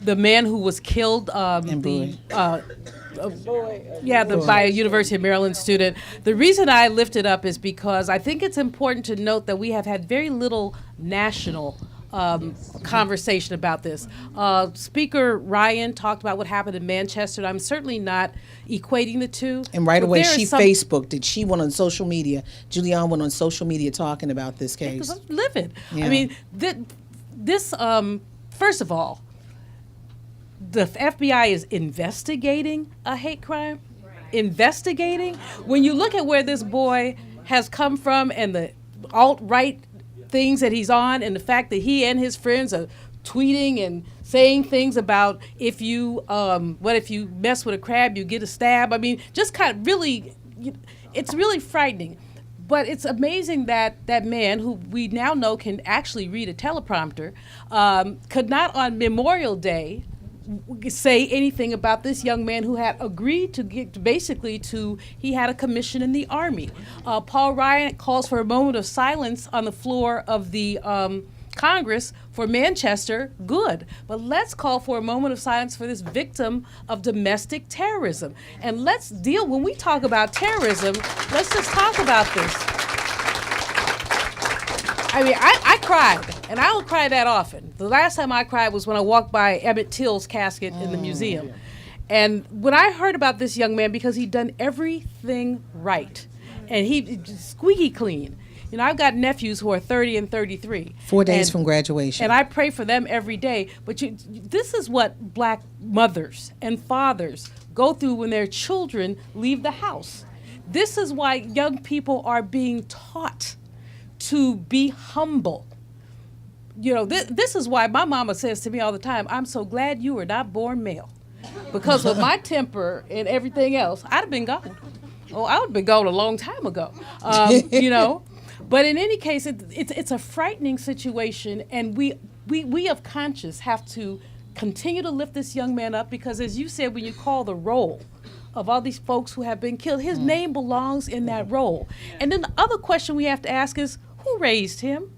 the man who was killed. By a University of Maryland student. The reason I lift it up is because I think it's important to note that we have had very little national conversation about this. Speaker Ryan talked about what happened in Manchester, and I'm certainly not equating the two. And right But away, there she is some- Facebooked. She went on social media. Julianne went on social media talking about this case. Because I'm livid. Yeah. I mean, this first of all, the FBI is investigating a hate crime. Investigating. When you look at where this boy has come from and the alt-right things that he's on, and the fact that he and his friends are tweeting and saying things about if you mess with a crab, you get a stab. I mean, just kind of really, it's really frightening. But it's amazing that that man, who we now know can actually read a teleprompter, could not on Memorial Day say anything about this young man who had agreed to he had a commission in the Army. Paul Ryan calls for a moment of silence on the floor of the Congress for Manchester. Good. But let's call for a moment of silence for this victim of domestic terrorism. And let's deal, when we talk about terrorism, let's just talk about this. I mean, I cried, and I don't cry that often. The last time I cried was when I walked by Emmett Till's casket in the museum. And when I heard about this young man, because he'd done everything right, and he squeaky clean. You know, I've got nephews who are 30 and 33. 4 days from graduation. And I pray for them every day. But this is what black mothers and fathers go through when their children leave the house. This is why young people are being taught to be humble. You know, this is why my mama says to me all the time, I'm so glad you were not born male. because of my temper and everything else, I'd have been gone. Oh, I would have been gone a long time ago. You know, but in any case, it's a frightening situation, and we of conscience have to continue to lift this young man up, because as you said, when you call the roll of all these folks who have been killed, his name belongs in that roll. And then the other question we have to ask is, who raised him?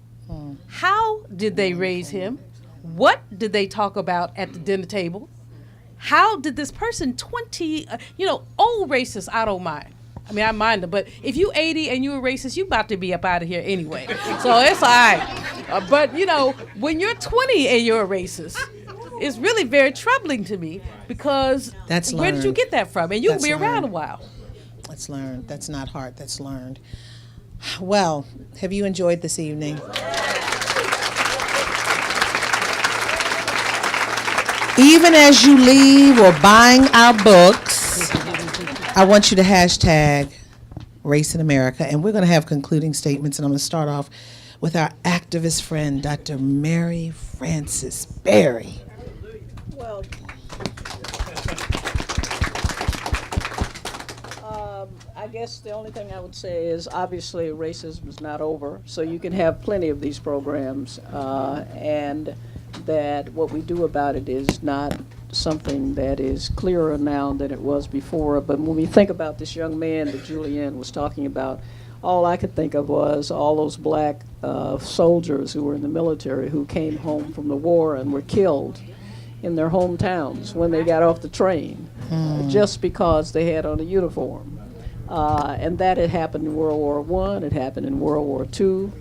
How did they raise him? What did they talk about at the dinner table? How did this person, 20, old racists, I don't mind. I mean, I mind them, but if you 80 and you're a racist, you about to be up out of here anyway. So it's all right. But, when you're 20 and you're a racist, it's really very troubling to me, because where did you get that from? And you'll be around a while. That's learned. That's not hard. That's learned. Well, have you enjoyed this evening? Even as you leave or buying our books, I want you to hashtag Race in America. And we're going to have concluding statements. And I'm going to start off with our activist friend, Dr. Mary Frances Berry. Well, I guess the only thing I would say is, obviously racism is not over, so you can have plenty of these programs, and that what we do about it is not something that is clearer now than it was before. But when we think about this young man that Julianne was talking about, all I could think of was all those black soldiers who were in the military who came home from the war and were killed in their hometowns when they got off the train, just because they had on a uniform. And that had happened in World War I, it happened in World War II,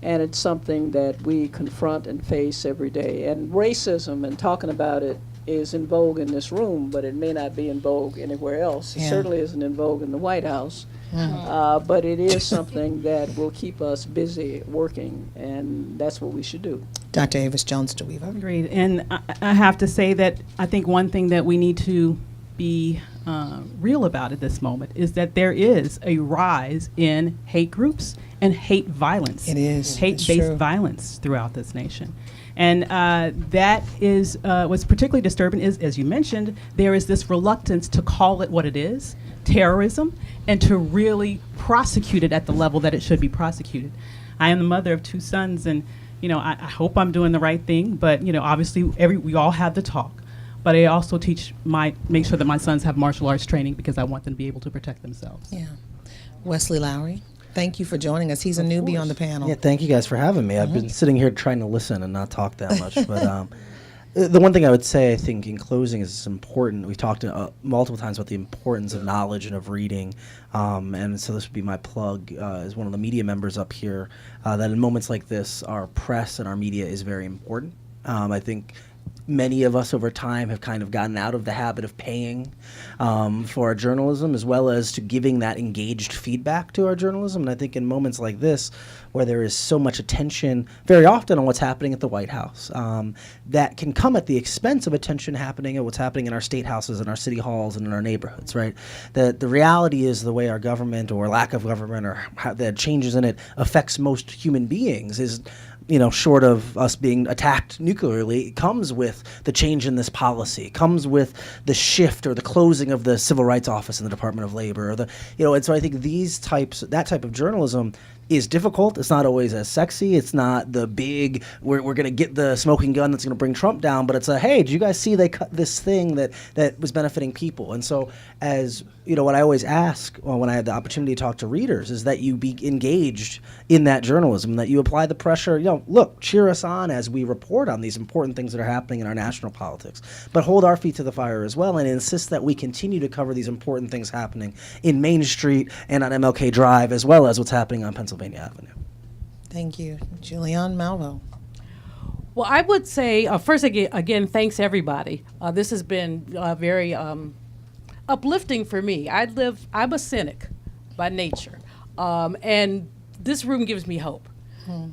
and it's something that we confront and face every day. And racism, and talking about it, is in vogue in this room, but it may not be in vogue anywhere else. It certainly isn't in vogue in the White House. But it is something that will keep us busy working, and that's what we should do. Dr. Avis Jones-DeWeever. Agreed. And I have to say that I think one thing that we need to be real about at this moment is that there is a rise in hate groups and hate violence. It is. Hate-based violence throughout this nation. And that is what's particularly disturbing is, as you mentioned, there is this reluctance to call it what it is, terrorism, and to really prosecute it at the level that it should be prosecuted. I am the mother of 2 sons, and I hope I'm doing the right thing, but obviously we all have the talk. But I also make sure that my sons have martial arts training, because I want them to be able to protect themselves. Yeah. Wesley Lowery, thank you for joining us. He's a newbie on the panel. Yeah, thank you guys for having me. I've been sitting here trying to listen and not talk that much. But the one thing I would say, I think, in closing is it's important. We've talked multiple times about the importance of knowledge and of reading. And so this would be my plug as one of the media members up here, that in moments like this, our press and our media is very important. I think many of us over time have kind of gotten out of the habit of paying for our journalism, as well as to giving that engaged feedback to our journalism. And I think in moments like this, where there is so much attention very often on what's happening at the White House, that can come at the expense of attention happening at what's happening in our state houses and our city halls and in our neighborhoods, right? The reality is the way our government or lack of government or how the changes in it affects most human beings is, short of us being attacked nuclearly, it comes with the change in this policy, comes with the shift or the closing of the Civil Rights Office in the Department of Labor, or and so I think that type of journalism is difficult. It's not always as sexy. It's not the big, we're going to get the smoking gun that's going to bring Trump down, but it's hey, did you guys see they cut this thing that was benefiting people? And so as, what I always ask when I have the opportunity to talk to readers is that you be engaged in that journalism, that you apply the pressure, look, cheer us on as we report on these important things that are happening in our national politics, but hold our feet to the fire as well and insist that we continue to cover these important things happening in Main Street and on MLK Drive, as well as what's happening on Pennsylvania Avenue. Thank you. Julianne, Malveaux. Well, I would say, first again, thanks everybody. This has been very uplifting for me. I'm a cynic by nature, and this room gives me hope.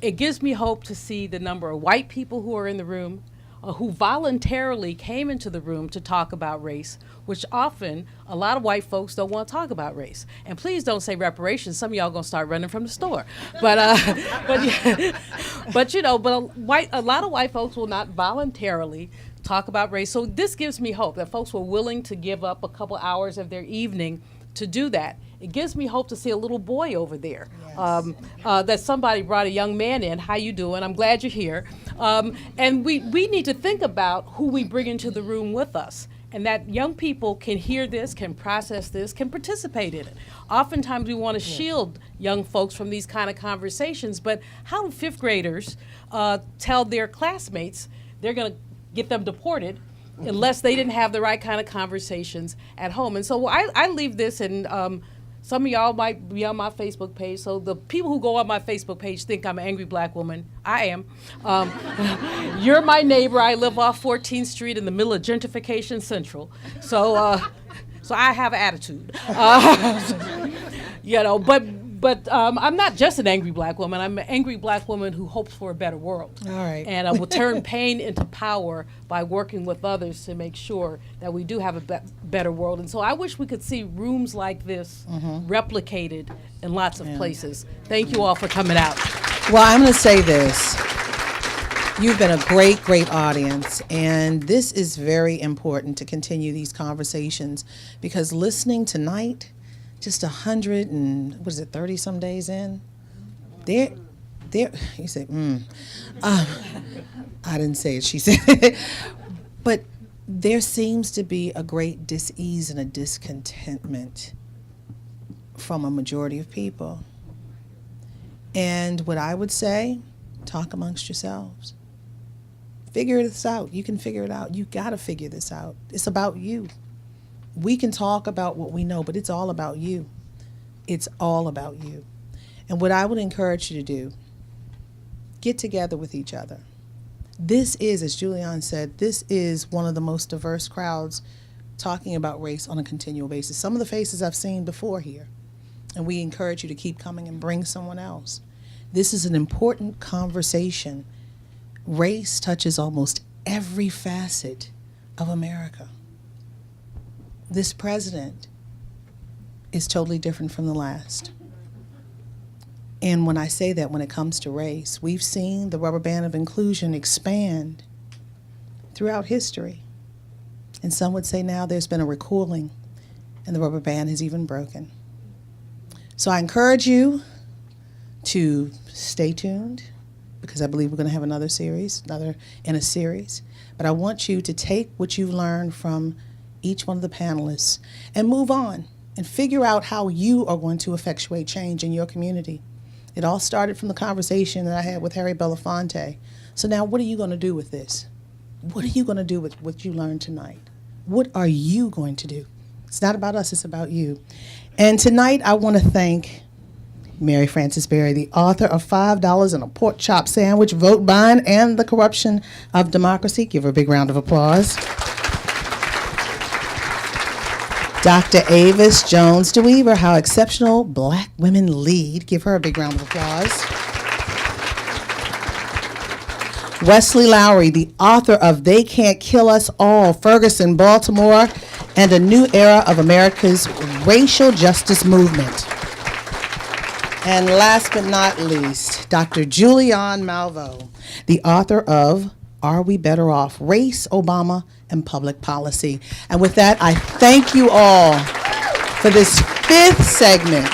It gives me hope to see the number of white people who are in the room, who voluntarily came into the room to talk about race, which often a lot of white folks don't want to talk about race. And please don't say reparations. Some of y'all gonna start running from the store. But a lot of white folks will not voluntarily talk about race. So this gives me hope that folks were willing to give up a couple hours of their evening to do that. It gives me hope to see a little boy over there. Yes. That somebody brought a young man in. How you doing? I'm glad you're here. And we need to think about who we bring into the room with us. And that young people can hear this, can process this, can participate in it. Oftentimes we want to shield young folks from these kind of conversations, but how do fifth graders tell their classmates they're going to get them deported unless they didn't have the right kind of conversations at home? And so I leave this, and some of y'all might be on my Facebook page. So the people who go on my Facebook page think I'm an angry black woman. I am. You're my neighbor. I live off 14th Street in the middle of Gentrification Central. So I have attitude. But I'm not just an angry black woman. I'm an angry black woman who hopes for a better world. All right. And I will turn pain into power by working with others to make sure that we do have a better world. And so I wish we could see rooms like this replicated in lots of places. Thank you all for coming out. Well, I'm going to say this. You've been a great, great audience, and this is very important to continue these conversations, because listening tonight, just 30 some days in, there, you say, I didn't say it, she said it, but there seems to be a great dis-ease and a discontentment from a majority of people. And what I would say, talk amongst yourselves. Figure this out. You can figure it out. You gotta figure this out. It's about you. We can talk about what we know, but it's all about you. It's all about you. And what I would encourage you to do, get together with each other. This is, as Julianne said, this is one of the most diverse crowds talking about race on a continual basis. Some of the faces I've seen before here, and we encourage you to keep coming and bring someone else. This is an important conversation. Race touches almost every facet of America. This president is totally different from the last. And when I say that, when it comes to race, we've seen the rubber band of inclusion expand throughout history. And some would say now there's been a recoiling, and the rubber band has even broken. So I encourage you to stay tuned, because I believe we're going to have another series. But I want you to take what you've learned from each one of the panelists and move on and figure out how you are going to effectuate change in your community. It all started from the conversation that I had with Harry Belafonte. So now what are you going to do with this? What are you going to do with what you learned tonight? What are you going to do? It's not about us, it's about you. And tonight I want to thank Mary Frances Berry, the author of $5 and a Pork Chop Sandwich, Vote Buying and the Corruption of Democracy. Give her a big round of applause. Dr. Avis Jones-DeWeever, How Exceptional Black Women Lead. Give her a big round of applause. Wesley Lowery, the author of They Can't Kill Us All, Ferguson, Baltimore, and a New Era of America's Racial Justice Movement. And last but not least, Dr. Julianne Malveaux, the author of Are We Better Off? Race, Obama, and Public Policy. And with that, I thank you all for this 5th segment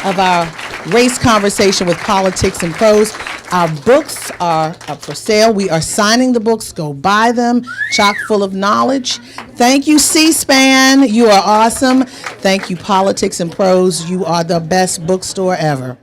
of our race conversation with Politics and Prose. Our books are up for sale. We are signing the books. Go buy them. Chock full of knowledge. Thank you, C-SPAN. You are awesome. Thank you, Politics and Prose. You are the best bookstore ever.